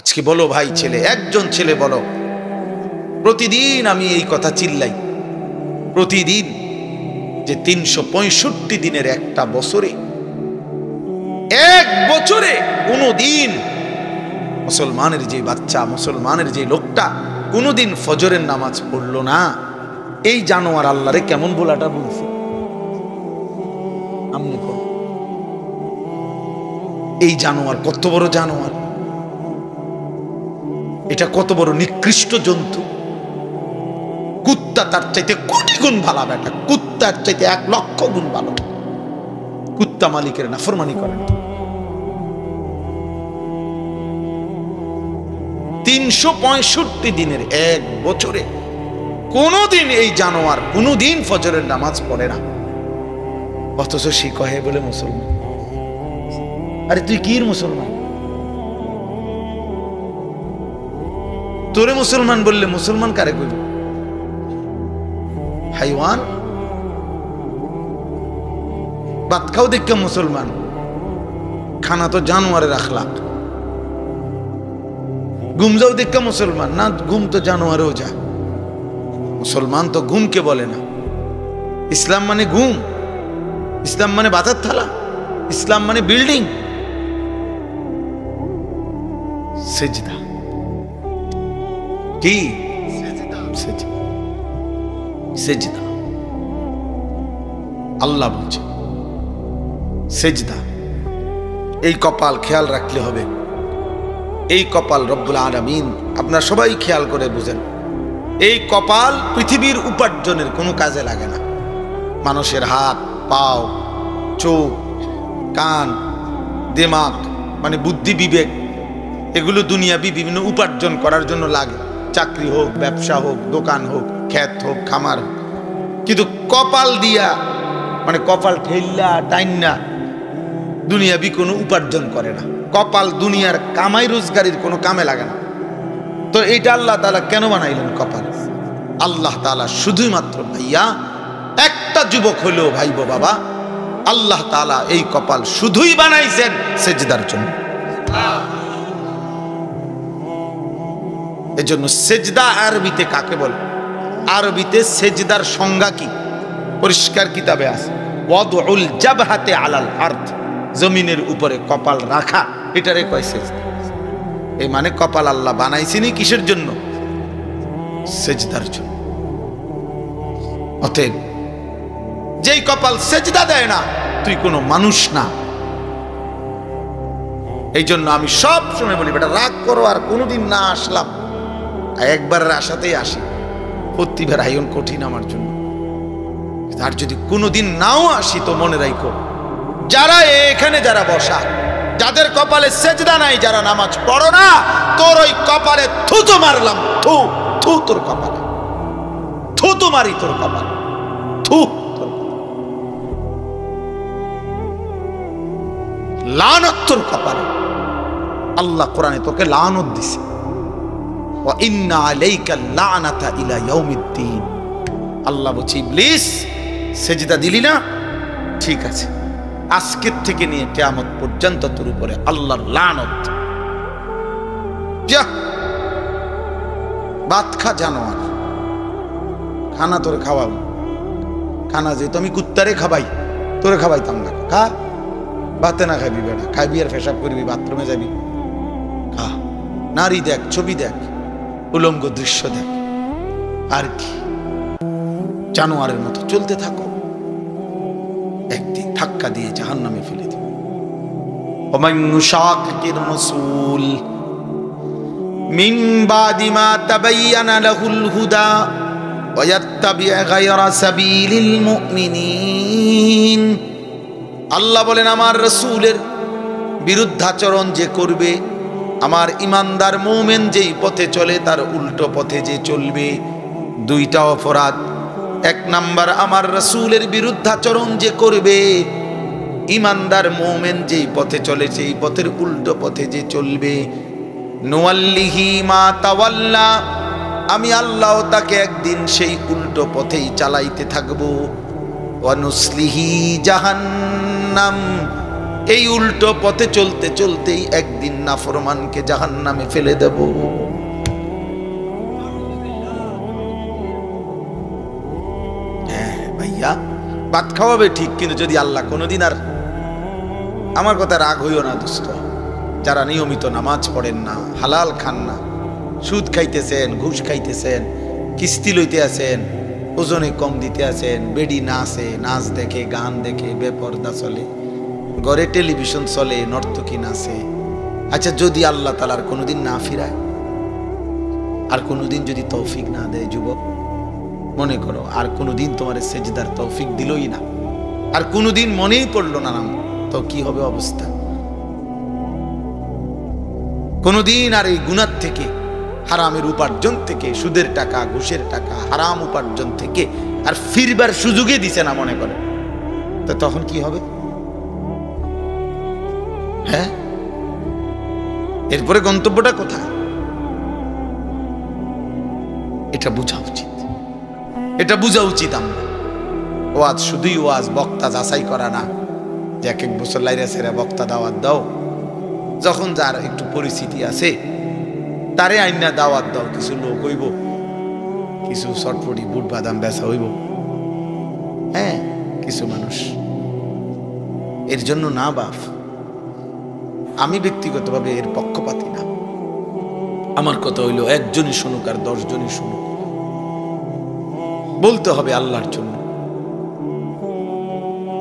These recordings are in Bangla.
আজকে বলো ভাই ছেলে, একজন ছেলে বলো, প্রতিদিন আমি এই কথা চিল্লাই, প্রতিদিন যে 365 দিনের একটা বছরে, এক বছরে কোনদিন মুসলমানের যে বাচ্চা, মুসলমানের যে লোকটা কোনদিন ফজরের নামাজ পড়লো না, এই জানোয়ার আল্লাহরে কেমন বলাটা বলছে? আমনি কর, এই জানোয়ার কত বড় জানোয়ার, এটা কত বড় নিকৃষ্ট জন্তু। কুত্তা তার চাইতে কোটি গুণ ভালো, বেটা কুত্তার চাইতে 1,00,000 গুণ ভালো। কুত্তা মালিকের নাফরমানি করে না। 365 দিনের এক বছরে কোনদিন এই জানোয়ার কোনদিন ফজরের নামাজ পড়ে না, অথচ সে কহে বলে মুসলমান। আরে তুই কি মুসলমান? তোরে মুসলমান বললে মুসলমান কারে কইব? হাইওয়ান। ভাত খাও দেখে মুসলমান, খানা তো জানোয়ারের আখলাক। ঘুম যাও দেখে মুসলমান, না ঘুম তো জানোয়ারেও যা। মুসলমান তো ঘুমকে বলে না। ইসলাম মানে ঘুম, ইসলাম মানে ভাতের থালা, ইসলাম মানে বিল্ডিং। সেজদা কি? সেজদা আল্লাহ বলছে সেজদা। এই কপাল খেয়াল রাখলে হবে, এই কপাল রব্বুল আলামিন, আপনারা সবাই খেয়াল করে বুঝেন, এই কপাল পৃথিবীর উপার্জনের কোনো কাজে লাগে না। মানুষের হাত, পাও, চোখ, কান, দিমাগ মানে বুদ্ধি, বিবেক, এগুলো দুনিয়াবি বিভিন্ন উপার্জন করার জন্য লাগে। চাকরি হোক, ব্যবসা হোক, দোকান হোক, ক্ষেত হোক, খামার হোক। কিন্তু কপাল দিয়া মানে কপাল ঠেল্লা টাইন্না দুনিয়াবি কোনো উপার্জন করে না। কপাল দুনিয়ার কামাই রোজগারির কোনো কামে লাগে না। তো এইটা আল্লাহ তাআলা কেন বানাইলেন কপাল? আল্লাহ তাআলা শুধুই মাত্র ভাইয়া একটা যুবক হলেও ভাইব বাবা, আল্লাহ তাআলা এই কপাল শুধুই বানাইছেন সেজদার জন্য। এজন্য সেজদা আরবিতে কাকে বলে? আরবিতে সেজদার সংজ্ঞা কি? পরিষ্কার কিতাবে আছে, ওয়াদউল জাবহাতি আলাল আরদ, জমিনের উপরে কপাল রাখা, এটারে কয় সেজদা। এই মানে কপাল আল্লাহ বানাইছেনই কিসের জন্য? সেজদার জন্য। অতএব যেই কপাল সেজদা দেয় না, তুই কোনো মানুষ না। এই জন্য আমি সব সময় বলি, বেটা রাগ করো আর কোনোদিন না আসলাম, একবারের আশাতেই আসি, প্রতিবার আয়োজন কঠিন আমার জন্য। আর যদি কোনোদিন নাও আসি তো মনে রাখো, যারা এখানে যারা বসা, যাদের কপালে সেজদা নাই, যারা নামাজ পড়ো না, তোর ওই কপালে থুতু মারলাম, থু থু তোর কপালে, থুতু মারি তোর কপালে, থু তোর লানত তোর কপালে। আল্লাহ কোরআনে তোকে লানত দিছে, ওয়া ইন্না আলাইকা লানাতা ইলা ইয়াউমিদ্দিন। আল্লাহ বলছে, ইবলিস সেজদা দিলি না, ঠিক আছে, আজকের থেকে নিয়ে কিয়ামত পর্যন্ত তোর উপরে আল্লাহর লানত। যা ভাত খা জানোয়ার, খানা তোরে খাওয়াবো, খানা যেহেতু আমি কুত্তারে খাবাই, তোরে খাবাইতাম না। খা, ভাতে না খাবি বেটা, খাবি আর পেশাব করবি, বাথরুমে যাবি, খা, নারী দেখ, ছবি দেখ, উলঙ্গ দৃশ্য দেখ, আর কি জানোয়ারের মতো চলতে থাকো, একদিন ধাক্কা দিয়ে জাহান্নামে ফেলে দিবে। ওমান ইউশাকির রাসূল মিন বাদি মা তাবায়্যানা লাহুল হুদা ওয়া ইয়াত্তাবি' গায়রা সাবিলিল মুমিনিন। আল্লাহ বলেন, আমার রাসূলের বিরুদ্ধাচরণ যে করবে, আমার ইমানদার মুমিন যেই পথে চলে তার উল্টো পথে যে চলবে, দুইটা অপরাধ। এক নাম্বার, আমার রাসূলের বিরুদ্ধাচরণ যে করবে, ইমানদার মুমিন যেই পথে চলে সেই পথের উল্টো পথে যে চলবে, নুওয়াল্লিহি মা তাওয়াল্লা, আমি আল্লাহ তাকে একদিন সেই উল্টো পথেই চালাইতে থাকবো। ওয়া নুসলিহি জাহান্নাম, এই উল্টো পথে চলতে চলতেই একদিন নাফরমানকে জাহান্নামে ফেলে দেব। হ্যাঁ ভাইয়া, ভাত খাওয়াবে ঠিক, কিন্তু যদি আল্লাহ কোনোদিন, আর আমার কথা রাগ হইও না দোস্ত, যারা নিয়মিত নামাজ পড়েন না, হালাল খান না, সুদ খাইতেছেন, ঘুষ খাইতেছেন, কিস্তি লইতে আছেন, ওজনে কম দিতে আছেন, বেডি নাচে, নাচ দেখে, গান দেখে, বেপর্দা চলে, ঘরে টেলিভিশন চলে, নর্তকী নাচে। আচ্ছা, যদি আল্লাহ তাআলার কোনোদিন না ফিরায়, আর কোনোদিন যদি তৌফিক না দেয় যুবক, মনে করো আর কোনোদিন তোমার সেজদার তৌফিক দিলই না, আর কোনোদিন মনেই পড়লো না নাম, তো কি হবে অবস্থা? কোনোদিন আর এই গুনার থেকে, হারামের উপার্জন থেকে, সুদের টাকা, ঘুষের টাকা, হারাম উপার্জন থেকে আর ফিরবার সুযোগই দিছে না, মনে করে, তো তখন কি হবে? হ্যাঁ, এরপরে গন্তব্যটা কোথায়? এটা বোঝা উচিত, এটা বোঝা উচিত। আমরা ওয়াজ শুধুই ওয়াজ, বক্তা যাচাই করা না, যে এক এক বছর লাইরা সেরা বক্তা দাওয়াত দাও, যখন যার একটু পরিস্থিতি আছে তারে আইনা দাওয়াত দাও, কিছু লোক হইব, কিছু চটপটি বুট বাদাম বেচা হইব, হ্যাঁ কিছু মানুষ। এর জন্য না বাপ, আমি ব্যক্তিগতভাবে এর পক্ষপাতী না। আমার কথা হইল, একজনই শুনুক আর 10 জনই শুনুক, বলতে হবে আল্লাহর জন্য।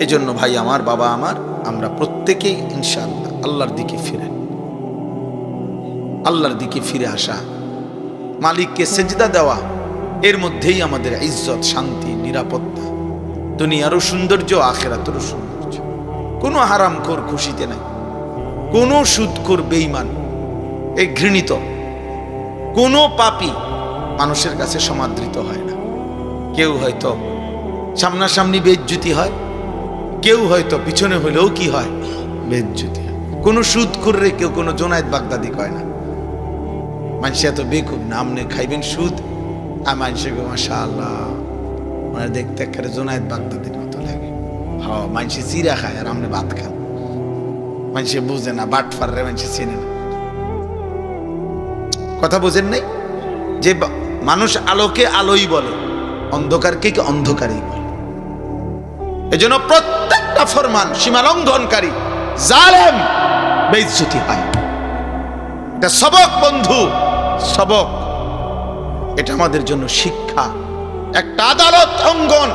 এজন্য ভাই আমার, বাবা আমার, আমরা প্রত্যেকেই ইনশাআল্লাহ আল্লাহর দিকে ফিরেন, আল্লাহর দিকে ফিরে আসা, মালিককে সেজদা দেওয়া, এর মধ্যেই আমাদের ইজ্জত, শান্তি, নিরাপত্তা, দুনিয়ারও সৌন্দর্য, আখিরাতেরও সৌন্দর্য। কোনো হারামখোর খুশিতে নাই, কোনো সুদখোর বেঈমান, এই ঘৃণিত কোনো পাপী মানুষের কাছে সমাদৃত হয় না। কেউ হয়তো সামনাসামনি বেইজ্জতি হয়, কেউ হয়তো পিছনে হলেও কি হয়, বেইজ্জতি হয়। কোনো সুদখোররে কেউ কোনো জোনায়েত বাগদাদি কয় না। মানুষ এত বেকুব না, আপনি খাইবেন সুদ, আর মানুষের মাশাআল্লাহ মানে দেখতে একেবারে জোনায়েত বাগদাদির মতো লাগে। হ্যাঁ, মানুষে চিরা খায় আর আপনি ভাত খান। মানুষে বুঝে না, বাটফাররে মানুষে চেনে না। কথা বোঝেন নাই? যে মানুষ আলোকে আলোই বলে, অন্ধকারকে অন্ধকারই বলে। এজন্য প্রত্যেকটা ফরমান সীমা লঙ্ঘনকারী, জালেম, বেইজ্জতি হয়। এটা সবক বন্ধু, সবক। এটা আমাদের জন্য শিক্ষা। একটা আদালত অঙ্গন,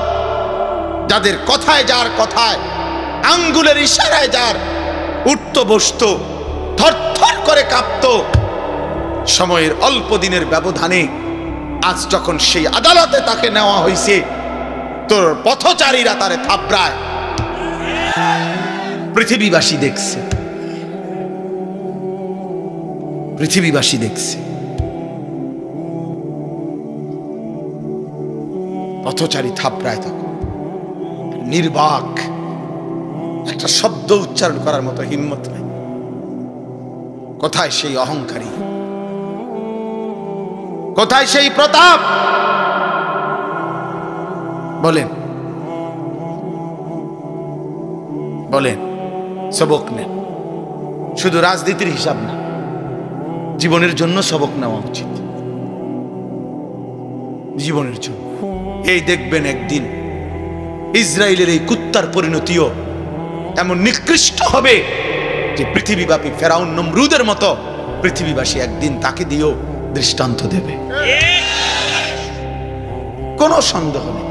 যাদের কথায়, যার কথায়, আঙ্গুলের ইশারায় যার উঠত বসত, থরথর করে কাঁপত, সময়ের অল্প দিনের ব্যবধানে আজ যখন সেই আদালতে তাকে নেওয়া হয়েছে, তোর পথচারীরা তারে থাপড়ায়, পৃথিবীবাসী দেখছে, পৃথিবীবাসী দেখছে। পথচারী থাপড়ায়, তখন নির্বাক, একটা শব্দ উচ্চারণ করার মতো হিম্মত নাই। কোথায় সেই অহংকারী, কোথায় সেই প্রতাপ? বলেন, বলেন। সবক নেন, শুধু রাজনীতির হিসাব না, জীবনের জন্য সবক নেওয়া উচিত, জীবনের জন্য। এই দেখবেন একদিন ইসরায়েলের এই কুত্তার পরিণতিও এমন নিকৃষ্ট হবে যে পৃথিবীব্যাপী ফেরাউন নমরুদের মতো পৃথিবীবাসী একদিন তাকে দিয়েও দৃষ্টান্ত দেবে, কোনো সন্দেহ নেই।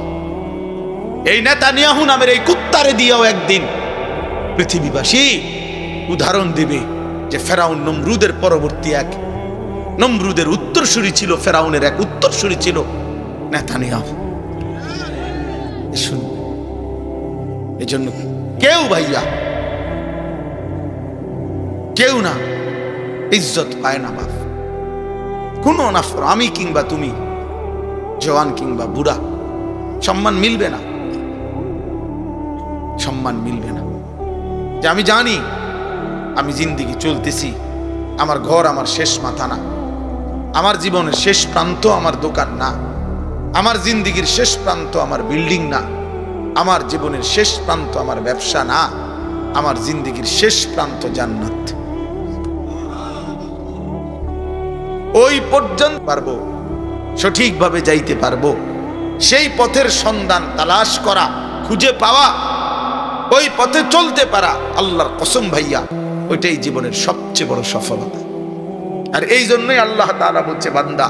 এই নেতানিয়াহু নামের এই কুত্তারে দিয়েও একদিন পৃথিবীবাসী উদাহরণ দেবে যে ফেরাউন নমরুদের পরবর্তী এক, নমরুদের উত্তরসূরি ছিল, ফেরাউনের এক উত্তরসূরি ছিল নেতানিয়াহু। শুনবে, এই জন্য কেউ ভাইয়া, কেউ না ইজ্জত পায় না বাপ, কোনো নাফর, আমি কিংবা তুমি, জওয়ান কিংবা বুড়া, সম্মান মিলবে না, সম্মান মিলবে না। যে আমি জানি আমি জিন্দেগি চলতেছি, আমার ঘর আমার শেষ মাথা না, আমার জীবনের শেষ প্রান্ত আমার দোকান না, আমার জিন্দেগির শেষ প্রান্ত আমার বিল্ডিং না, আমার জীবনের শেষ প্রান্ত আমার ব্যবসা না, আমার জিন্দেগির শেষ প্রান্ত জান্নাত। ওই পর্যন্ত পারবো, সঠিকভাবে যাইতে পারবো, সেই পথের সন্ধান তালাশ করা, খুঁজে পাওয়া, ওই পথে চলতে পারা, আল্লাহর কসম ভাইয়া ওইটাই জীবনের সবচেয়ে বড় সফলতা। আর এই জন্যই আল্লাহ তাআলা বলছে, বান্দা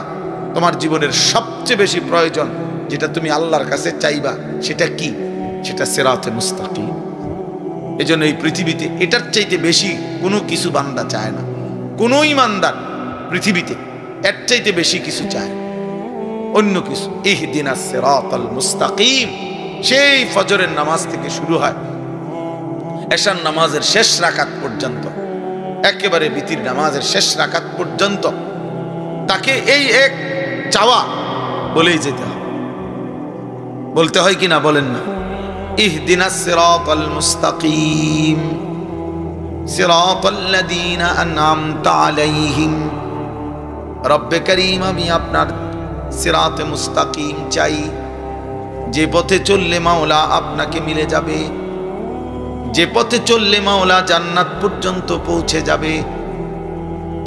তোমার জীবনের সবচেয়ে বেশি প্রয়োজন যেটা তুমি আল্লাহর কাছে চাইবা, সেটা কি? সেটা সিরাতে মুস্তাকিম। এই জন্য এই পৃথিবীতে এটার চাইতে বেশি কোনো কিছু বান্দা চায় না। কোনো ইমানদার পৃথিবীতে এর চাইতে বেশি কিছু চায় না, অন্য কিছু। ইহদিনাস সিরাতাল মুস্তাকিম সেই ফজরের নামাজ থেকে শুরু হয় এশার নামাজের শেষ রাকাত পর্যন্ত, একেবারে বিতির নামাজের শেষ রাকাত পর্যন্ত তাকে এই এক চাওয়া বলেই যেতে হয়। বলতে হয় কিনা বলেন না? ইহদিনাস সিরাতাল মুস্তাকিম সিরাতাল্লাযীনা আন'আমতা আলাইহিম। রব্বে করিম, আমি আপনার সিরাতে মুস্তাকিম চাই, যে পথে চললে মাওলা আপনাকে মিলে যাবে, যে পথে চললে মাওলা জান্নাত পর্যন্ত পৌঁছে যাবে।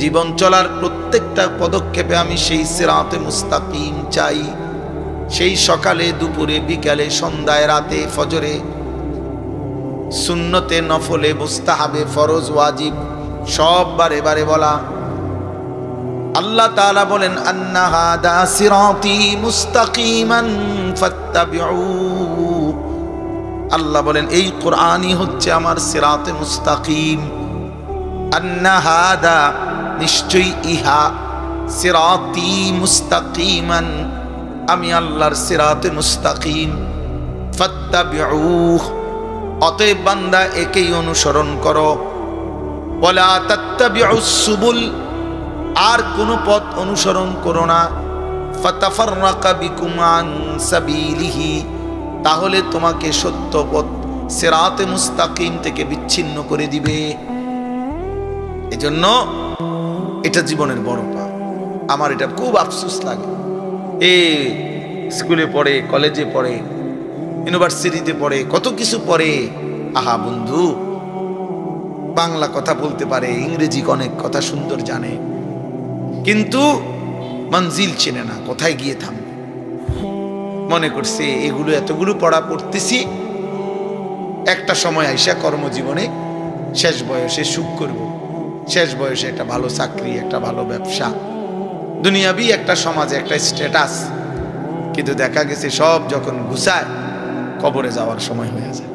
জীবন চলার প্রত্যেকটা পদক্ষেপে আমি সেই সিরাতে মুস্তাকিম চাই। সেই সকালে, দুপুরে, বিকালে, সন্ধ্যায়, রাতে, ফজরে, সুন্নতে, নফলে, মুস্তাহাবে, ফরজ, ওয়াজিব সব বারে বারে বলা। আল্লাহ তাআলা বলেন, আন্না হাদা সিরাতি মুস্তাকিমান ফাত্তাবিউ। আল্লাহ বলেন এই কোরআনই হচ্ছে আমার সিরাতে মুস্তাকিম। আন্না হাদা, নিশ্চয়ই ইহা, সিরাতি মুস্তাকিমান, আমি আল্লাহর সিরাতে মুস্তাকিম। ফাত্তাবিউ, অতএব বান্দা একেই অনুসরণ করো। ওয়ালা তাত্তাবিউস সুবুল, আর কোন পথ অনুসরণ করো না। ফাতাফাররাকা বিকুম আন সাবিলিহি, তাহলে তোমাকে সত্য পথ সিরাতে মুস্তাকিম থেকে বিচ্ছিন্ন করে দিবে। এজন্য এটা জীবনের বড় পাপ। আমার এটা খুব আফসোস লাগে। স্কুলে পড়ে, কলেজে পড়ে, ইউনিভার্সিটিতে পড়ে, কত কিছু পড়ে। আহা বন্ধু, বাংলা কথা বলতে পারে, ইংরেজি অনেক কথা সুন্দর জানে, কিন্তু মঞ্জিল চেনে না, কোথায় গিয়ে থামবে। মনে করছে এগুলো এতগুলো পড়া পড়তেছি, একটা সময় আইসা কর্মজীবনে শেষ বয়সে সুখ করব, শেষ বয়সে একটা ভালো চাকরি, একটা ভালো ব্যবসা, দুনিয়াবি একটা সমাজে একটা স্ট্যাটাস। কিন্তু দেখা গেছে সব যখন গুছায় কবরে যাওয়ার সময় হয়ে যায়,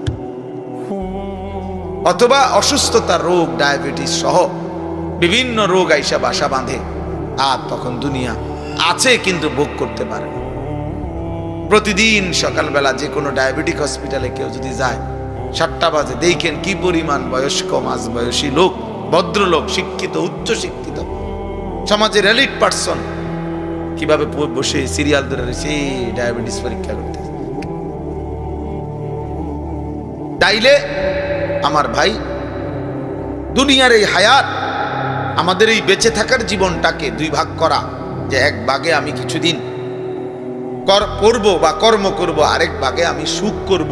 অথবা অসুস্থতার রোগ, ডায়াবেটিস সহ বিভিন্ন রোগ আইসা বাসা বাঁধে, আর তখন দুনিয়া আছে কিন্তু ভোগ করতে পারে না। প্রতিদিন সকালবেলা যে কোনো ডায়াবেটিক হসপিটালে কেউ যদি যায়, 7টা বাজে, দেখেন কি পরিমাণ বয়স্ক, মাঝবয়সী লোক, ভদ্রলোক, শিক্ষিত, উচ্চ শিক্ষিত, সমাজের এলিট পার্সন কিভাবে বসে সিরিয়াল ধরে রয়েছে ডায়াবেটিস পরীক্ষা করতে। তাইলে আমার ভাই, দুনিয়ার এই হায়াত, আমাদের এই বেঁচে থাকার জীবনটাকে দুই ভাগ করা, যে এক ভাগে আমি কিছুদিন পড়বো বা কর্ম করব, আরেক ভাগে আমি সুখ করব,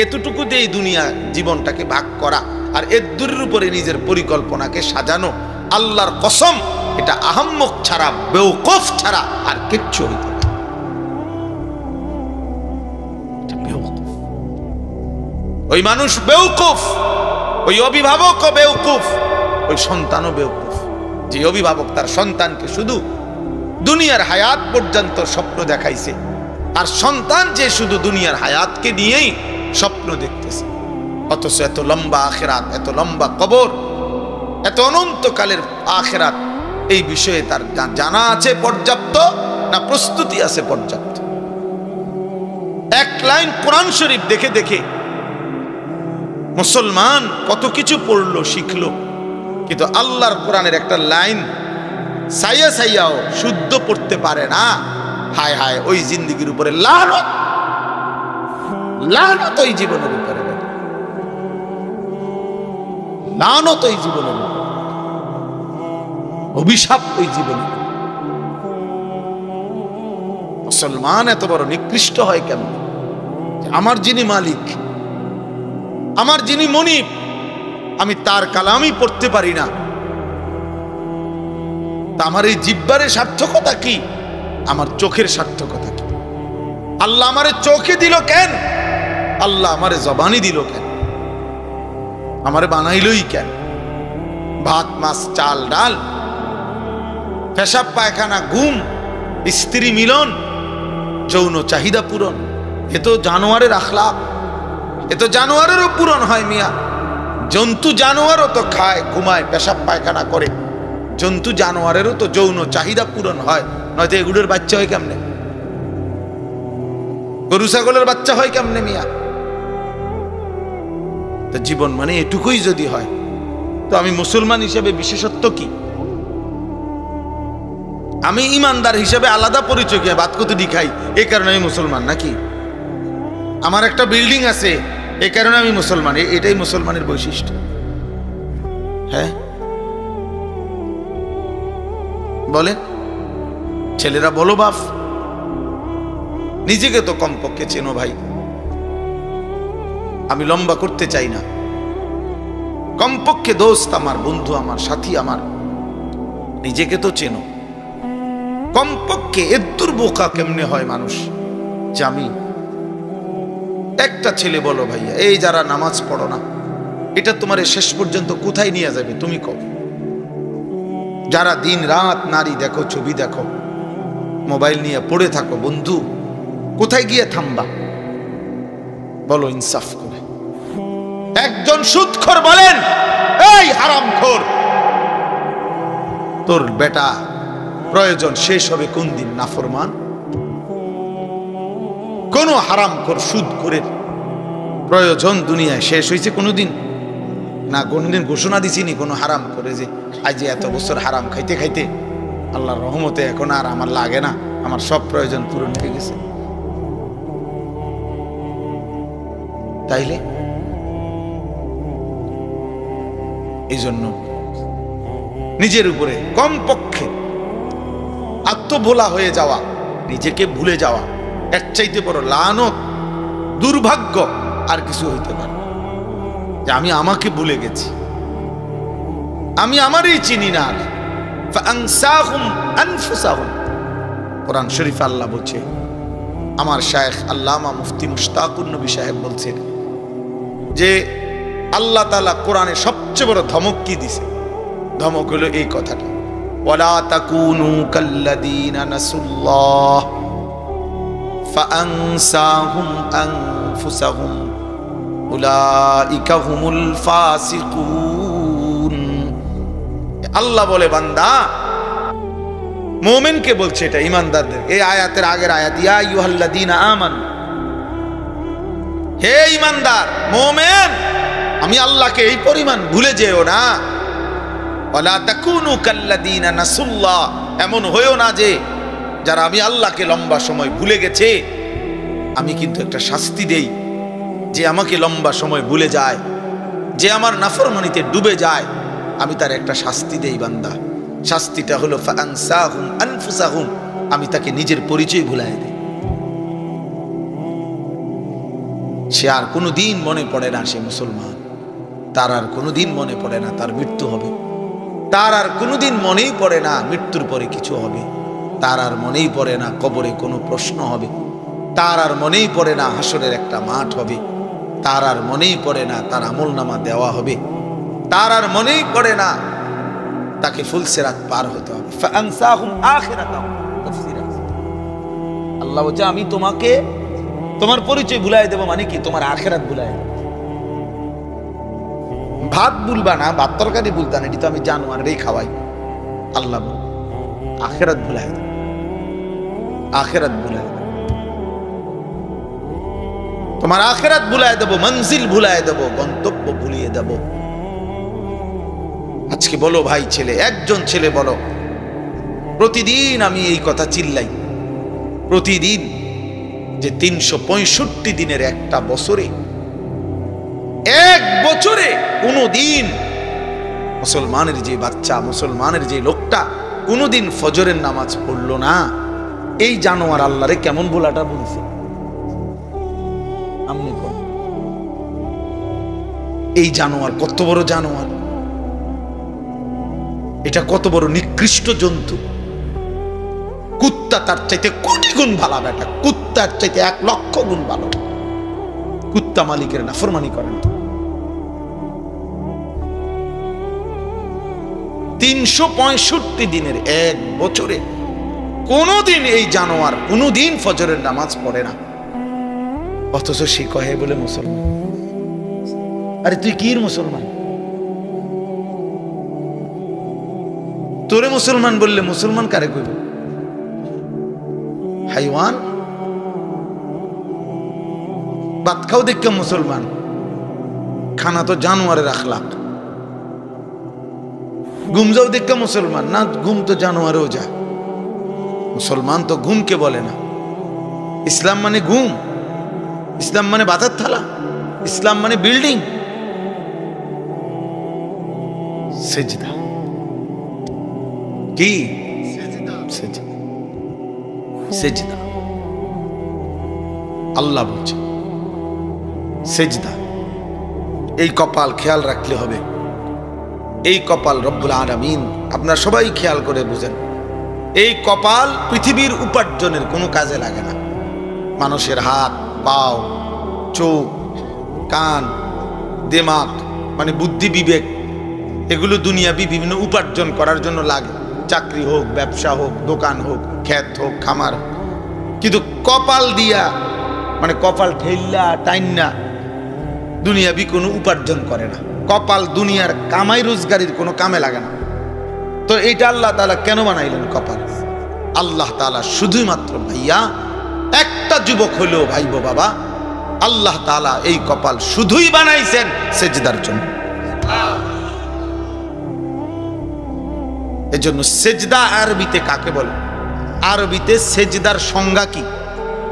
এতটুকু দিয়ে এই দুনিয়া জীবনটাকে ভাগ করা আর এর দূরের উপরে নিজের পরিকল্পনাকে সাজানো, আল্লাহর কসম এটা আহাম্মক ছাড়া, বেওকুফ ছাড়া আর কিচ্ছু হইতে পারে। ওই মানুষ বেওকুফ, ওই অভিভাবকও বেওকুফ, ওই সন্তানও বেওকুফ, যে অভিভাবক তার সন্তানকে শুধু দুনিয়ার হায়াত পর্যন্ত স্বপ্ন দেখাইছে, আর সন্তান যে শুধু দুনিয়ার হায়াতকে নিয়েই স্বপ্ন দেখতেছে। অথচ এত লম্বা আখিরাত, এত লম্বা কবর, এত অনন্তকালের আখিরাত, এই বিষয়ে তার জানা আছে পর্যাপ্ত না প্রস্তুতি আছে পর্যাপ্ত? এক লাইন কোরআন শরীফ দেখে দেখে মুসলমান কত কিছু পড়লো, শিখলো, কিন্তু আল্লাহর কোরআনের একটা লাইন সাইয়া সাইয়াও শুদ্ধ পড়তে পারে না। হায় হায়, ওই জিন্দেগির উপরে লানত, লানত ওই জীবনের উপরে, লানত ওই জীবনের উপরে, অভিশাপ ওই জীবনে। মুসলমান এত বড় নিকৃষ্ট হয় কেন? আমার যিনি মালিক, আমার যিনি মনিব, আমি তার কালামই পড়তে পারি না। তা আমার এই জিহ্বার সার্থকতা কি? আমার চোখের সার্থকতা কি? আল্লাহ আমারে চোখে দিল কেন? আল্লাহ আমারে জবানি দিল কেন? আমারে বানাইলই কেন? ভাত মাছ চাল ডাল, পেশাব পায়খানা, ঘুম, স্ত্রী মিলন, যৌন চাহিদা পূরণ, এ তো জানোয়ারের আখলাক, এ তো জানোয়ারেরও পূরণ হয় মিয়া। জন্তু জানোয়ারও তো খায়, ঘুমায়, পেশাব পায়খানা করে। জন্তু জানোয়ারেরও তো যৌন চাহিদা পূরণ হয়, নয়তো এগুলোর বাচ্চা হয় কেমনে? গরু ছাগলের বাচ্চা হয় কেমনে মিয়া? তো জীবন মানে এটুকুই যদি হয়, তো আমি মুসলমান হিসেবে বিশেষত্ব কি? আমি ইমানদার হিসেবে আলাদা পরিচয় কি? ভাত কতটি খাই এই কারণে আমি মুসলমান নাকি? আমার একটা বিল্ডিং আছে এই কারণে আমি মুসলমান, এটাই মুসলমানের বৈশিষ্ট্য? হ্যাঁ বলেন ছেলেরা, বলো বাপ, নিজেকে তো কমপক্ষে চেনো ভাই। আমি লম্বা করতে চাই না, কমপক্ষে দোস্ত আমার, বন্ধু আমার, সাথী আমার, নিজেকে তো চেনো কমপক্ষে। এদ্দুর বোকা কেমনে হয় মানুষ যে আমি একটা ছেলে, বলো ভাইয়া, এই যারা নামাজ পড়ো না, এটা তোমার শেষ পর্যন্ত কোথায় নিয়ে যাবে তুমি কও? যারা দিন রাত নারী দেখো, ছবি দেখো, মোবাইল নিয়ে পড়ে থাকো, বন্ধু কোথায় গিয়ে থামবা বলো ইনসাফ করে? একজন সুদখোর বলেন, এই হারামখোর, তোর বেটা প্রয়োজন শেষ হবে কোন দিন? নাফরমান কোন হারামখোর সুদখোরের প্রয়োজন দুনিয়ায় শেষ হয়েছে কোনোদিন? না, কোনোদিন ঘোষণা দিছিনি কোনো হারাম করে যে আজ এত বছর হারাম খাইতে খাইতে আল্লাহর রহমতে এখন আর আমার লাগে না, আমার সব প্রয়োজন পূরণ হয়ে গেছে? তাইলে এই জন্য নিজের উপরে কমপক্ষে আত্মভোলা হয়ে যাওয়া, নিজেকে ভুলে যাওয়া, এর চাইতে বড় লানত, দুর্ভাগ্য আর কিছু হইতে পারে না। যে আমি আমাকে ভুলে গেছি, আমি আমারই চিনি না। ফাআনসাহুম আনফুসাহুম, কোরআন শরীফ আল্লাহ বলছে, আমার শায়েখ আল্লামা মুফতি মুশতাকুর নবী সাহেব বলছেন যে আল্লাহ তাআলা কোরআনে সবচেয়ে বড় ধমক কি দিছে? ধমক হলো এই কথাটা, ওয়ালা তাকুনু কাল্লাযীনা নাসুল্লাহ ফাআনসাহুম আনফুসাহুম উলাইকা হুমুল ফাসিকুন। আল্লাহ বলে বান্দা, মুমিনকে বলছে, এটা ইমানদারদের। এই আয়াতের আগের আয়াত, ইয়া আইয়ুহাল্লাযীনা আমানু, হে ইমানদার মুমিন, আমি আল্লাহকে এই পরিমাণ ভুলে যেও না। ওয়ালা তাকুনু কাল্লাযীনা নাসুল্লাহ, এমন হয়েও না যে যারা আমি আল্লাহকে লম্বা সময় ভুলে গেছে, আমি কিন্তু একটা শাস্তি দেই। যে আমাকে লম্বা সময় ভুলে যায়, যে আমার নাফরমানিতে ডুবে যায়, আমি তার একটা শাস্তি দেই বান্দা। শাস্তিটা হলো ফাআনসাহুম আনফুসাহুম, আমি তাকে নিজের পরিচয় ভুলায় দেই। সে আর কোনোদিন মনে পড়ে না সে মুসলমান, তার আর কোনোদিন মনে পড়ে না তার মৃত্যু হবে, তার আর কোনোদিন মনেই পড়ে না মৃত্যুর পরে কিছু হবে, তার আর মনেই পড়ে না কবরে কোনো প্রশ্ন হবে, তার আর মনেই পড়ে না হাসরের একটা মাঠ হবে, তার আর মনেই পড়ে না তার আমলনামা দেওয়া হবে, তার আর মনেই পড়ে না তাকে ফুলসিরাত পার হতে হবে। ফাআনসাহুম আখিরাতাহুম, আল্লাহ বলছে আমি তোমাকে তোমার পরিচয় ভুলাই দেব। মানে কি? তোমার আখিরাত ভুলাই দেব। ভাত ভুলবা না, ভাত তরকারি ভুলতা না, এটি তো আমি জানোয়ারেরই খাওয়াই। আল্লাহ বল আখিরাত ভুলাই দেব, আখিরাত ভুলাই দেব, তোমার আখিরাত ভুলাই দেব, মঞ্জিল ভুলাই দেব, গন্তব্য ভুলিয়ে দেব। আজকে বলো ভাই, ছেলে, একজন ছেলে বলো, প্রতিদিন আমি এই কথা চিল্লাই, প্রতিদিন যে 365 দিনের একটা বছরে, এক বছরে কোনদিন মুসলমানের যে বাচ্চা, মুসলমানের যে লোকটা কোনদিন ফজরের নামাজ পড়লো না, এই জানোয়ার আল্লাহরে কেমন বলাটা বলছে? আমনি কোন এই জানোয়ার কত বড় জানোয়ার, এটা কত বড় নিকৃষ্ট জন্তু। কুত্তা তার চাইতে কোটি গুণ ভালো বেটা, কুত্তার চাইতে 1,00,000 গুণ ভালো। কুত্তা মালিকের নাফরমানি করেন। 365 দিনের এক বছরে কোনদিন এই জানোয়ার কোনদিন ফজরের নামাজ পড়ে না, অথচ সে কহে বলে মুসলমান। আরে তুই কি মুসলমান? তোরে মুসলমান বললে মুসলমান কারে কইব? হাইওয়ান। ভাত খাও দেখে মুসলমান, খানা তো জানোয়ারের আখলাক। ঘুম যাও দেখে মুসলমান, না ঘুম তো জানোয়ারেও যায়। মুসলমান তো ঘুমকে বলে না। ইসলাম মানে ঘুম, ইসলাম মানে ভাতের থালা, ইসলাম মানে বিল্ডিং। সেজদা কি? সেজদা আল্লাহ বলছে সেজদা। এই কপাল খেয়াল রাখলে হবে। এই কপাল রব্বুল আলামিন, আপনারা সবাই খেয়াল করে বুঝেন, এই কপাল পৃথিবীর উপার্জনের কোনো কাজে লাগে না। মানুষের হাত, পাও, চোখ, কান, দিমাগ মানে বুদ্ধি, বিবেক, এগুলো দুনিয়াবি বিভিন্ন উপার্জন করার জন্য লাগে। চাকরি হোক, ব্যবসা হোক, দোকান হোক, ক্ষেত হোক, খামার হোক। কিন্তু কপাল দিয়া মানে কপাল ঠেল্লা টাইন্না দুনিয়াবি কোনো উপার্জন করে না। কপাল দুনিয়ার কামাই রোজগারির কোনো কামে লাগে না। তো এইটা আল্লাহ তাআলা কেন বানাইলেন কপাল? আল্লাহ তাআলা শুধুই মাত্র ভাইয়া একটা যুবক হলেও ভাইবো বাবা, আল্লাহ তাআলা এই কপাল শুধুই বানাইছেন সেজদার জন্য। এজন্য সেজদা আরবিতে কাকে বলে? আরবিতে সেজদার সংজ্ঞা কি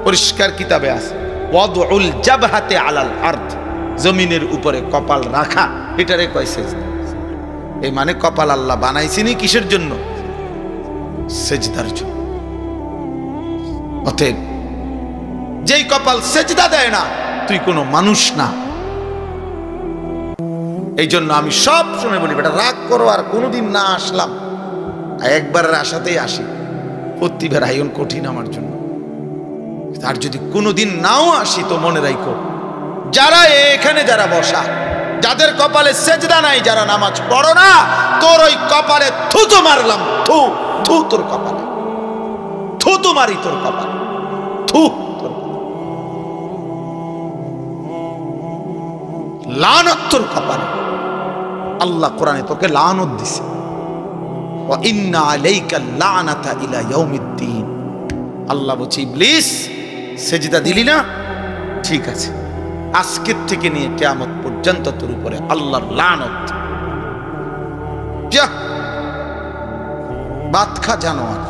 পরিষ্কার কিতাবে আছে, ওয়াদউল জাবহাতি আলাল আরদ, জমিনের উপরে কপাল রাখা, এটারে কয় সেজদা। এই মানে কপাল আল্লাহ বানাইছেনই কিসের জন্য? সেজদার জন্য। অতএব যেই কপাল সেজদা দেয় না, তুই কোনো মানুষ না। এই জন্য আমি সব সময় বলি, বেটা রাগ করো আর কোনোদিন না আসলাম, একবারের আশাতেই আসি, প্রতিবার আয়োজন কঠিন আমার জন্য। আর যদি কোনোদিন নাও আসি তো মনে রাখো, যারা এখানে যারা বসা, যাদের কপালে সেজদা নাই, যারা নামাজ পড়ো না, তোর ওই কপালে থুতু মারলাম, থু থু তোর কপালে, থুতু মারি তোর কপালে, থু তোর লানত তোর কপালে। আল্লাহ কোরআনে তোকে লানত দিছে, ওয়া ইন্না আলাইকা লানাতা ইলা ইয়াউমিদ্দিন। আল্লাহ বলছে ইবলিস সেজদা দিলি না, ঠিক আছে, আজকের থেকে নিয়ে কিয়ামত পর্যন্ত তোর উপরে আল্লাহর লানত। যা ভাত খা জানোয়ার,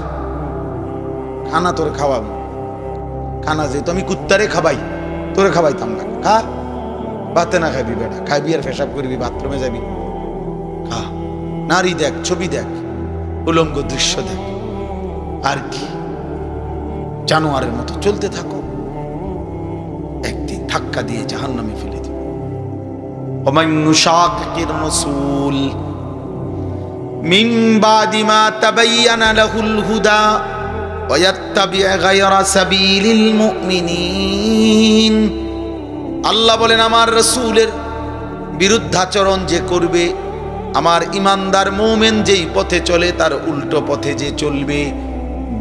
খানা তোর খাওয়াবো, খানা যেহেতু আমি কুত্তারে খাবাই, তোরে খাবাইতাম না। খা, ভাতে না খাবি বেটা, খাবি আর পেশাব করবি, বাথরুমে যাবি, খা, নারী দেখ, ছবি দেখ, উলঙ্গ দৃশ্য দেখ, আর কি জানোয়ারের মতো চলতে থাকো, একদিন ধাক্কা দিয়ে জাহান্নামে ফেলে দিবে। ওমান নুশাকির রাসূল মিন বাদি মা তাবায়্যানা লাহুল হুদা ওয়া ইয়াত্তাবি গায়রা সাবিলিল মুমিনিন। আল্লাহ বলেন, আমার রাসূলের বিরুদ্ধাচরণ যে করবে, আমার ইমানদার মুমিন যেই পথে চলে তার উল্টো পথে যে চলবে,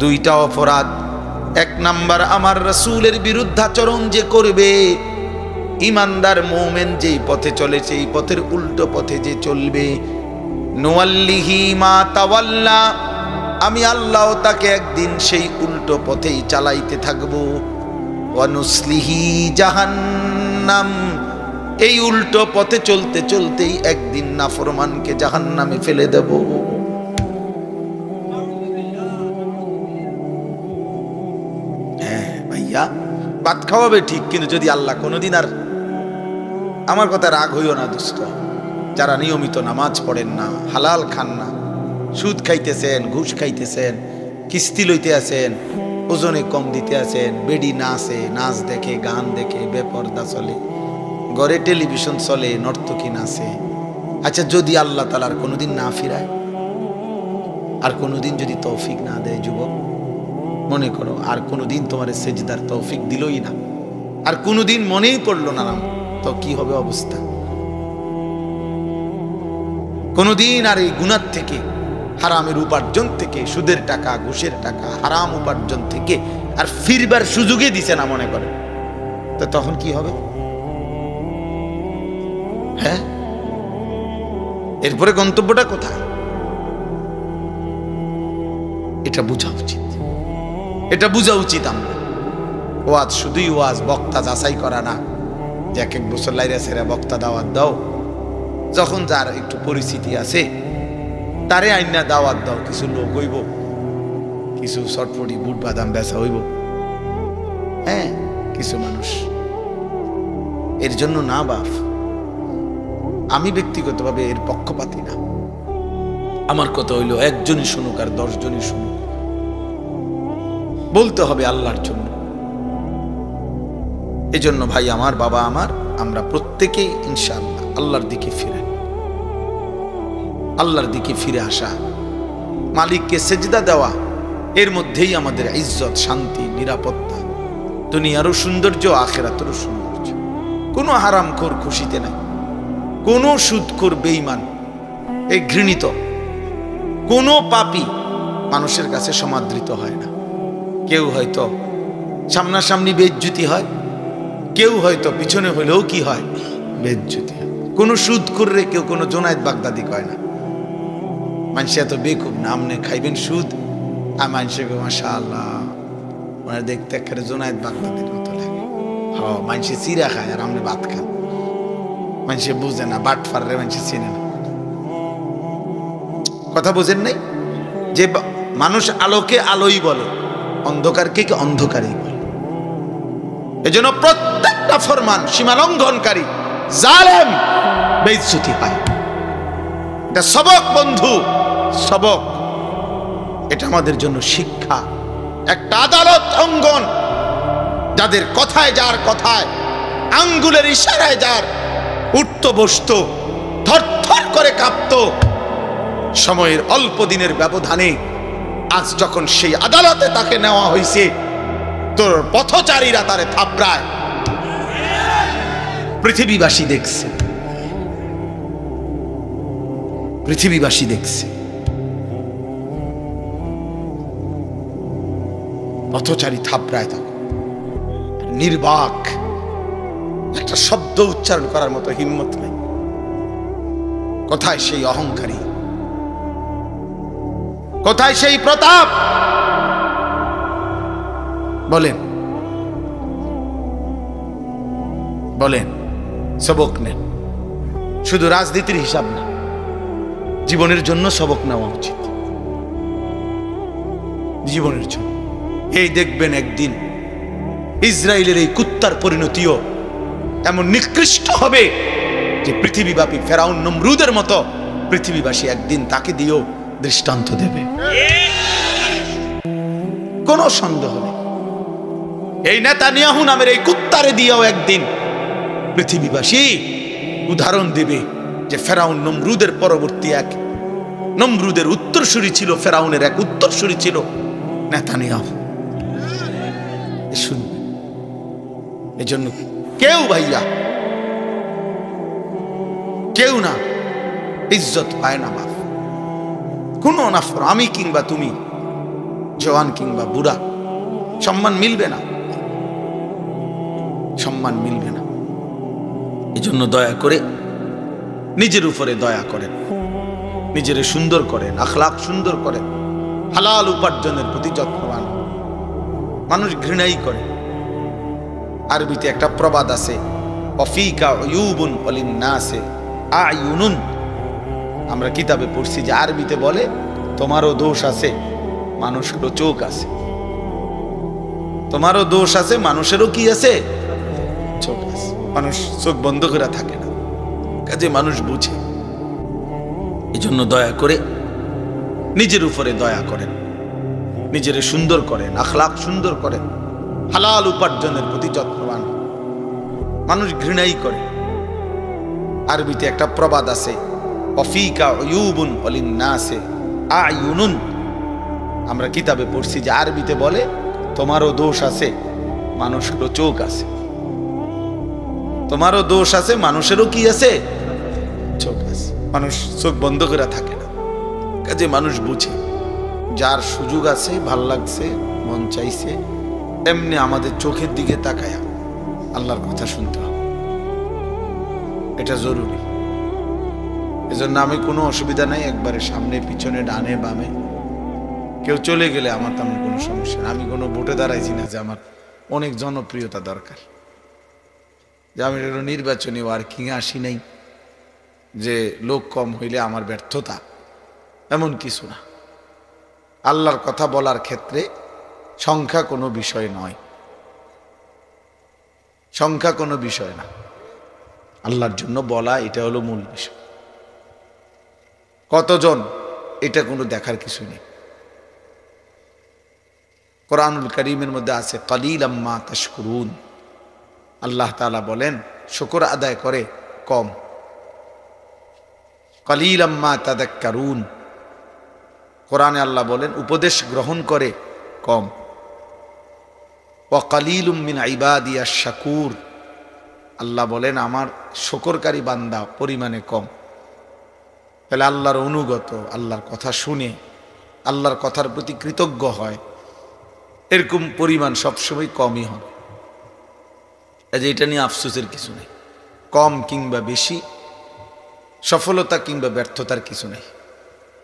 দুইটা অপরাধ। এক নাম্বার, আমার রাসূলের বিরুদ্ধাচরণ যে করবে, ইমানদার মুমিন যেই পথে চলে সেই পথের উল্টো পথে যে চলবে, নুওয়াল্লিহি মা তাওয়াল্লা, আমি আল্লাহ তাকে একদিন সেই উল্টো পথেই চালাইতে থাকবো। ওয়া নুসলিহি জাহান্নাম, এই উল্টো পথে চলতে চলতেই একদিন নাফরমানকে জাহান্নামে ফেলে দেব। হ্যাঁ ভাইয়া, ভাত খাওয়াবে ঠিক, কিন্তু যদি আল্লাহ কোনোদিন, আর আমার কথা রাগ হইও না দোস্ত, যারা নিয়মিত নামাজ পড়েন না, হালাল খান না, সুদ খাইতেছেন, ঘুষ খাইতেছেন, কিস্তি লইতে আছেন, ওজনে কম দিতে আছেন, বেডি নাচে, নাচ দেখে, গান দেখে, বেপরদা চলে, ঘরে টেলিভিশন চলে, নর্তকী নাচে। আচ্ছা, যদি আল্লাহ তাআলার কোনোদিন না ফিরায়, আর কোনোদিন যদি তৌফিক না দেয় যুবক, মনে করো আর কোনোদিন তোমার সেজদার তৌফিক দিলই না, আর কোনোদিন মনেই পড়লো না, তো কি হবে অবস্থা? কোনোদিন আর এই গুনাহ থেকে, হারামের উপার্জন থেকে, সুদের টাকা, ঘুষের টাকা, হারাম উপার্জন থেকে আর ফিরবার সুযোগই দিছে না, মনে করে, তো তখন কি হবে? হ্যাঁ, এরপরে গন্তব্যটা কোথায়? এটা বোঝা উচিত, এটা বোঝা উচিত। আমরা ওয়াজ শুধুই ওয়াজ, বক্তা যাচাই করা না, যে এক এক বছর লাইরা সেরা বক্তা দাওয়াত দাও, যখন যার একটু পরিস্থিতি আছে তারে আইনা দাওয়াত দাও, কিছু লোক হইব, কিছু চটপটি বুট বাদাম বেচা হইব, হ্যাঁ কিছু মানুষ। এর জন্য না বাপ, আমি ব্যক্তিগতভাবে এর পক্ষপাতী না। আমার কথা হইল একজনই শুনুক আর 10 জনই শুনুক, বলতে হবে আল্লাহর জন্য। এজন্য ভাই আমার, বাবা আমার, আমরা প্রত্যেকেই ইনশাআল্লাহ আল্লাহর দিকে ফিরে, আল্লাহর দিকে ফিরে আসা, মালিককে সেজদা দেওয়া, এর মধ্যেই আমাদের ইজ্জত, শান্তি, নিরাপত্তা, দুনিয়ারও সৌন্দর্য, আখিরাতেরও সৌন্দর্য। কোনো হারামখোর খুশিতে নাই, কোনো সুদখোর বেঈমান, এই ঘৃণিত কোনো পাপী মানুষের কাছে সমাদৃত হয় না। কেউ হয়তো সামনাসামনি বেইজ্জতি হয়, কেউ হয়তো পিছনে হলেও কি হয়, বেইজ্জতি হয়। কোনো সুদখোর রে কেউ কোনো জোনায়েদ বাগদাদি কয় না। মানুষ এত বেকুব না, আপনি খাইবেন সুদ, আর মানুষকে মাশাআল্লাহ ওনার দেখতে একেবারে জোনায়েদ বাগদাদির মতো লাগে। হ্যাঁ, মানুষে চিরা খায় আর আপনি ভাত খান। মানুষে বুঝে না, বাটফার রে মানুষে চিনে না। কথা বোঝেন নাই? যে মানুষ আলোকে আলোই বলে, অন্ধকারকে কি অন্ধকারই বলে। এজন্য প্রত্যেকটা ফরমান সীমালঙ্ঘনকারী, জালেম, বেইজ্জতি হয়। এটা সবক বন্ধু, সবক। এটা আমাদের জন্য শিক্ষা। একটা আদালত অঙ্গন, যাদের কথায়, যার কথায়, আঙ্গুলের ইশারায় যার উঠত বসত, থরথর করে কাঁপত, সময়ের অল্প দিনের ব্যবধানে আজ যখন সেই আদালতে তাকে নেওয়া হয়েছে, তোর পথচারীরা তারে থাপড়ায়, পৃথিবীবাসী দেখছে, পৃথিবীবাসী দেখছে। পথচারী থাপড়ায়, তখন নির্বাক, একটা শব্দ উচ্চারণ করার মতো হিম্মত নেই। কোথায় সেই অহংকারী, কোথায় সেই প্রতাপ? বলেন, বলেন, সবক নেন। শুধু রাজনীতির হিসাব না, জীবনের জন্য সবক নেওয়া উচিত, জীবনের জন্য। এই দেখবেন একদিন ইসরায়েলের এই কুত্তার পরিণতিও এমন নিকৃষ্ট হবে যে পৃথিবীব্যাপী ফেরাউন নমরুদের মতো পৃথিবীবাসী একদিন তাকে দিয়েও দৃষ্টান্ত দেবে, কোনো সন্দেহ নেই। এই নেতানিয়াহু নামের এই কুত্তারে দিয়েও একদিন পৃথিবীবাসী উদাহরণ দেবে যে ফেরাউন নমরুদের পরবর্তী এক, নমরুদের উত্তরসূরি ছিল, ফেরাউনের এক উত্তরসূরি ছিল নেতানিয়াহু। শুনবে, এজন্য কেউ ভাইয়া, কেউ না ইজ্জত পায় না বাপ, কোনো নাফর, আমি কিংবা তুমি, জওয়ান কিংবা বুড়া, সম্মান মিলবে না, সম্মান মিলবে না। এজন্য দয়া করে নিজের উপরে দয়া করেন, নিজের সুন্দর করেন, আখলাক সুন্দর করেন, হালাল উপার্জনের প্রতি যত্নবান। মানুষ ঘৃণাই করে। আরবিতে একটা প্রবাদ আছে, অফিকা উয়ুবুন ওয়ালিন্নাসে আয়ুনুন। আমরা কিতাবে পড়ছি যে আরবিতে বলে তোমারও দোষ আছে, মানুষেরও চোখ আছে। তোমারও দোষ আছে, মানুষেরও কি আছে, চোখ আছে। মানুষ চোখ বন্ধ করে থাকে না, কাজে মানুষ বুঝে। এই জন্য দয়া করে নিজের উপরে দয়া করেন, নিজের সুন্দর করেন, আখলাক সুন্দর করেন, হালাল উপার্জনের প্রতি যত্নবান। মানুষ ঘৃণাই করে। আরবিতে একটা প্রবাদ আছে, অফিকা উয়ুবুন ওয়ালিন্নাসে আয়ুনুন। আমরা কিতাবে পড়ছি যে আরবিতে বলে তোমারও দোষ আছে, মানুষেরও চোখ আছে। তোমারও দোষ আছে, মানুষেরও কি আছে? চোখ আছে। মানুষ চোখ বন্ধ করে থাকে না, কাজে মানুষ বুঝে। যার সুযোগ আছে, ভাল লাগছে, মন চাইছে, এমনি আমাদের চোখের দিকে তাকায়া আল্লাহর কথা শুনতে হবে, এটা জরুরি। এজন্য আমি কোনো অসুবিধা নাই, একবারে সামনে পিছনে ডানে বামে কেউ চলে গেলে আমার তেমন কোনো সমস্যা নেই। আমি কোনো ভোটে দাঁড়াইছি না যে আমার অনেক জনপ্রিয়তা দরকার, যে আমি নির্বাচনী ওয়ার্কিং আসি নাই, যে লোক কম হইলে আমার ব্যর্থতা, এমন কিছু না। আল্লাহর কথা বলার ক্ষেত্রে সংখ্যা কোনো বিষয় নয়, সংখ্যা কোনো বিষয় না। আল্লাহর জন্য বলা এটা হলো মূল বিষয়। কতজন এটা কোনো দেখার কিছু নেই। কোরআনুল কারীমের মধ্যে আছে কালিলাম মা তাশকুরুন। আল্লাহ তাআলা বলেন শুকর আদায় করে কম। কালিলাম মা তাযাক্কারুন। কোরআনে আল্লাহ বলেন উপদেশ গ্রহণ করে কম। ওয়া কালিলুম মিন ইবাদিয়াশ শাকুর। আল্লাহ বলেন আমার শুকরকারী বান্দা পরিমাণে কম। তাহলে আল্লাহর অনুগত, আল্লাহর কথা শুনে আল্লাহর কথার প্রতি কৃতজ্ঞ হয়, এরকম পরিমাণ সবসময় কমই হবে। এটা নিয়ে আফসোসের কিছু নেই। কম কিংবা বেশি, সফলতা কিংবা ব্যর্থতার কিছু নেই।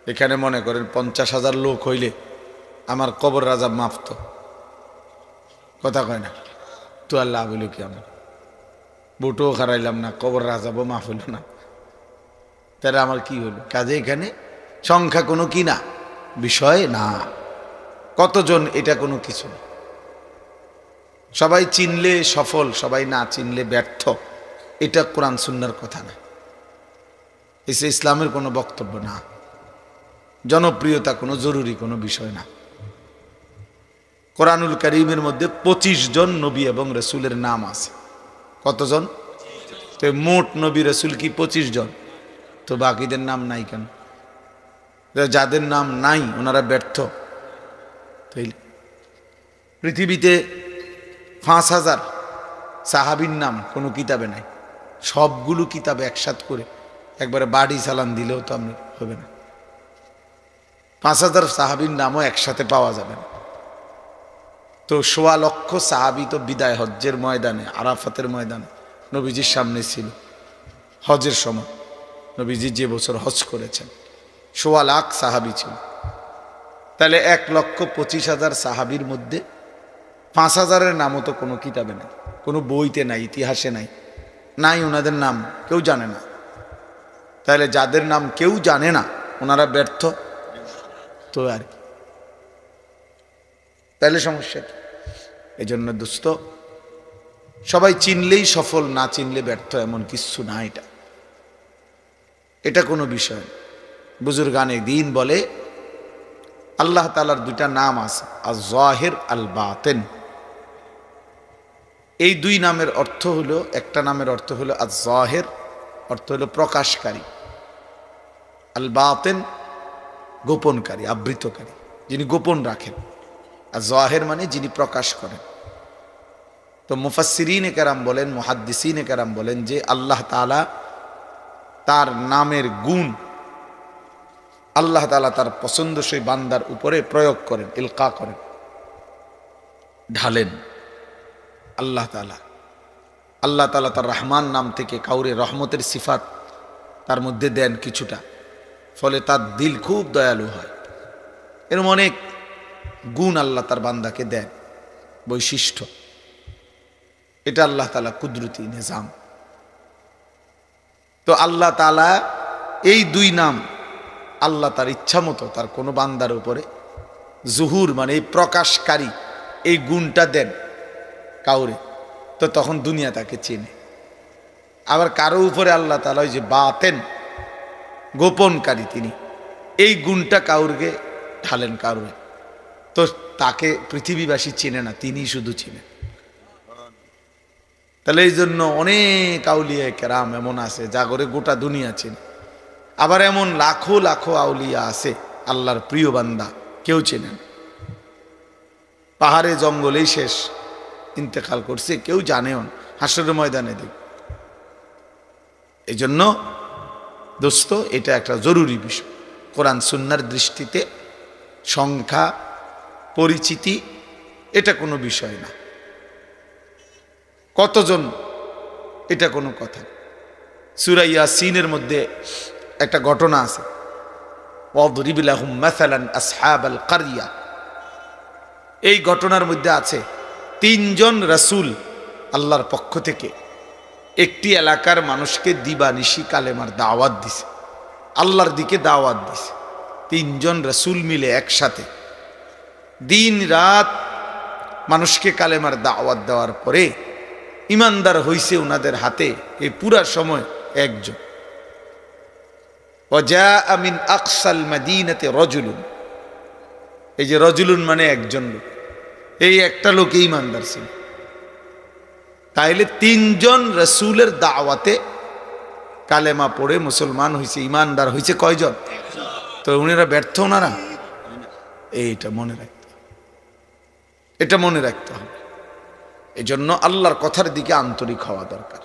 এখানে মনে করেন 50,000 লোক হইলে আমার কবর রাজা মাফত, কথা কয় না তো আল্লাহ বলি কি, আমার বুটও হারাইলাম না, কবর রাজাবো মাফ হইল না, তাহলে আমার কি হলো? কাজে এখানে সংখ্যা কোনো কি না, বিষয় না। কতজন এটা কোনো কিছু না। সবাই চিনলে সফল, সবাই না চিনলে ব্যর্থ, এটা কোরআন সুন্নাহর কথা না, এসে ইসলামের কোনো বক্তব্য না। জনপ্রিয়তা কোনো জরুরি কোনো বিষয় না। কোরআনুল কারীমের মধ্যে 25 জন নবী এবং রাসূলের নাম আছে। কতজন? তো মোট নবী রাসূল কি 25 জন? তো বাকিদের নাম নাই কেন? যাদের নাম নাই ওনারা ব্যর্থ। পৃথিবীতে 5,000 সাহাবীর নাম কোনো কিতাবে নাই। সবগুলো কিতাবে একসাথ করে একবারে বাড়ি চালান দিলেও তো আপনার হবে না। 5,000 সাহাবীর নামও একসাথে পাওয়া যাবে না। তো 1.25 লক্ষ সাহাবী তো বিদায় হজ্জের ময়দানে, আরাফাতের ময়দানে নবীজির সামনে ছিল। হজের সময় নবীজি যে বছর হজ করেছেন 1.25 লাখ সাহাবী ছিল। তাহলে 1,25,000 সাহাবীর মধ্যে 5,000-এর নামও তো কোনো কিতাবে নাই, কোনো বইতে নাই, ইতিহাসে নাই, নাই ওনাদের নাম কেউ জানে না। তাহলে যাদের নাম কেউ জানে না ওনারা ব্যর্থ তো আর কি, তাহলে সমস্যা কি? এই জন্য দোস্ত, সবাই চিনলেই সফল, না চিনলে ব্যর্থ, এমন কিছু না। এটা কোনো বিষয়। বুজুর্গানে দ্বীন বলে আল্লাহ তাআলার 2টা নাম আছে, আয-যাহির আল-বাতিন। এই 2 নামের অর্থ হলো, একটা নামের অর্থ হলো আয-যাহির, অর্থ হলো প্রকাশকারী, আল-বাতিন গোপনকারী, আবৃতকারী, যিনি গোপন রাখেন। আর যাহির মানে যিনি প্রকাশ করেন। তো মুফাসসিরিনে কেরাম বলেন, মুহাদ্দিসিনে কেরাম বলেন যে আল্লাহ তাআলা তার নামের গুণ আল্লাহ তাআলা তার পছন্দসই বান্দার উপরে প্রয়োগ করেন, ইলকা করেন, ঢালেন। আল্লাহ তাআলা তার রহমান নাম থেকে কাউরে রহমতের সিফাত তার মধ্যে দেন কিছুটা, ফলে তার দিল খুব দয়ালু হয়। এরকম অনেক গুণ আল্লাহ তার বান্দাকে দেন, বৈশিষ্ট্য। এটা আল্লাহ তাআলা কুদরতি নিজাম। তো আল্লাহ তাআলা এই 2 নাম আল্লাহ তার ইচ্ছা মতো তার কোনো বান্দার উপরে জুহুর মানে এই প্রকাশকারী এই গুণটা দেন কাউরে, তো তখন দুনিয়া তাকে চেনে। আবার কারো উপরে আল্লাহ তাআলা ওই যে বাতেন গোপনকারী, তিনি এই গুণটা কাউরকে ঢালেন কাউরে, তো তাকে পৃথিবীবাসী চেনে না, তিনি শুধু চেনেন। তাহলে এই জন্য অনেক আউলিয়া কেরাম এমন আছে যা করে গোটা দুনিয়া চেনে, আবার এমন লাখো লাখো আউলিয়া আছে আল্লাহর প্রিয় বান্দা কেউ চেনেন, পাহাড়ে জঙ্গলেই শেষ, ইন্তেকাল করছে, কেউ জানেও না, হাসরের ময়দানে দেখ। এই জন্য দোস্ত এটা একটা জরুরি বিষয়। কোরআন সুন্নাহর দৃষ্টিতে সংখ্যা পরিচিতি এটা কোনো বিষয় না, কতজন এটা কোনো কথা। সূরা ইয়াসিনের মধ্যে একটা ঘটনা আছে, ওয়াদরিব লাহুম মাসালান আসহাবাল কারিয়া। এই ঘটনার মধ্যে আছে 3 জন রাসূল আল্লাহর পক্ষ থেকে একটি এলাকার মানুষকে দিবানিশি কালেমার দাওয়াত দিছে, আল্লাহর দিকে দাওয়াত দিছে। 3 জন রাসূল মিলে একসাথে দিন রাত মানুষকে কালেমার দাওয়াত দেওয়ার পরে ইমানদার হইছে ওনাদের হাতে এই পুরা সময় একজন। ওয়াজাআ মিন আকসাল মাদিনাতি রাজুলুন, এই যে রজুলুন মানে একজন লোক, এই একটা লোক ইমানদার ছিল। তাইলে 3 জন রাসূলের দাওয়াতে কালেমা পড়ে মুসলমান হইছে, ইমানদার হইছে কয়জন? তো উনারা ব্যর্থ, ওনারা এইটা মনে রাখতে হবে, এটা মনে রাখতে হবে। এই জন্য আল্লাহর কথার দিকে আন্তরিক হওয়া দরকার,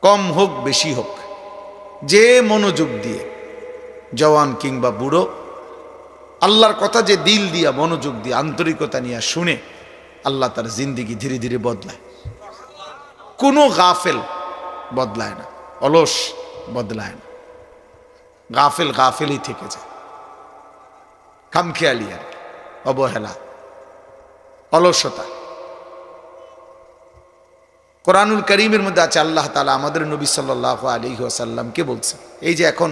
কম হোক বেশি হোক, যে মনোযোগ দিয়ে, জওয়ান কিংবা বুড়ো, আল্লাহর কথা যে দিল দিয়া মনোযোগ দিয়ে আন্তরিকতা নিয়ে শুনে, আল্লাহ তার জিন্দিগি ধীরে ধীরে বদলায়। কোনো গাফেল বদলায় না, অলস বদলায় না, গাফেল গাফেলই থেকে যায়, খামখেয়ালি আর কি, অবহেলা, অলসতা। কোরআনুল কারীমের মধ্যে আছে আল্লাহ তাআলা আমাদের নবী সাল্লাল্লাহু আলাইহি ওয়াসাল্লামকে বলছেন, এই যে এখন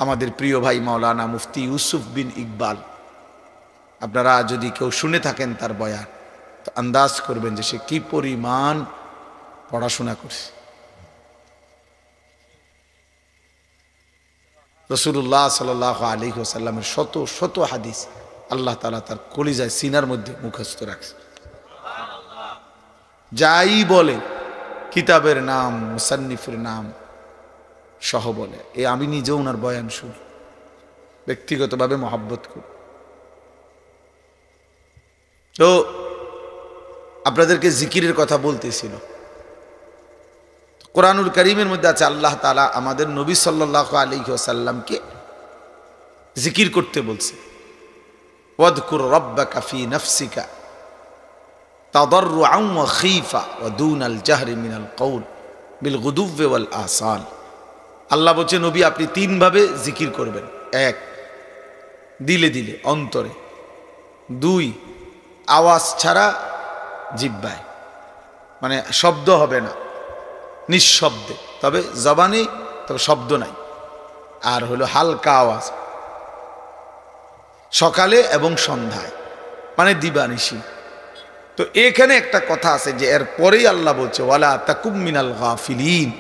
আমাদের প্রিয় ভাই মাওলানা মুফতি ইউসুফ বিন ইকবাল, আপনারা যদি কেউ শুনে থাকেন তার বয়ান, তো আন্দাজ করবেন যে সে কি পরিমাণ পড়াশোনা করছে। রাসূলুল্লাহ সাল্লাল্লাহু আলাইহি ওয়াসাল্লামের শত শত হাদিস আল্লাহ তাআলা তার কলিজায় সিনার মধ্যে মুখস্থ রাখছে। যাই বলে কিতাবের নাম, মুসান্নিফের নাম সহ বলে। আমি নিজেও ওনার বয়ান শুনি, ব্যক্তিগতভাবে মহব্বত করি। তো আপনাদেরকে জিকিরের কথা বলতেছিল, কোরআনুল কারীমের মধ্যে আছে আল্লাহ তাআলা আমাদের নবী সাল্লাল্লাহু আলাইহি ওয়াসাল্লামকে জিকির করতে বলছে, ওয়াদকুর রাব্বাকা ফি নাফসিকা তাদাররুআন ওয়া খীফা ওয়া দুনাল জাহরি মিনাল কওল বিল গুদুওয়ি ওয়াল আসাল। আল্লাহ বলছে নবী আপনি 3 ভাবে জিকির করবেন। 1 দিলে দিলে অন্তরে, 2 আওয়াজ ছাড়া জিহ্বায়, মানে শব্দ হবে না, নিঃশব্দে, তবে জবানে তবে শব্দ নাই, আর হলো হালকা আওয়াজ, সকালে এবং সন্ধ্যায়, মানে দিবানিশি। তো এখানে একটা কথা আছে যে এর পরেই আল্লাহ বলছে ওয়ালা তাকুম মিনাল গাফিলিন,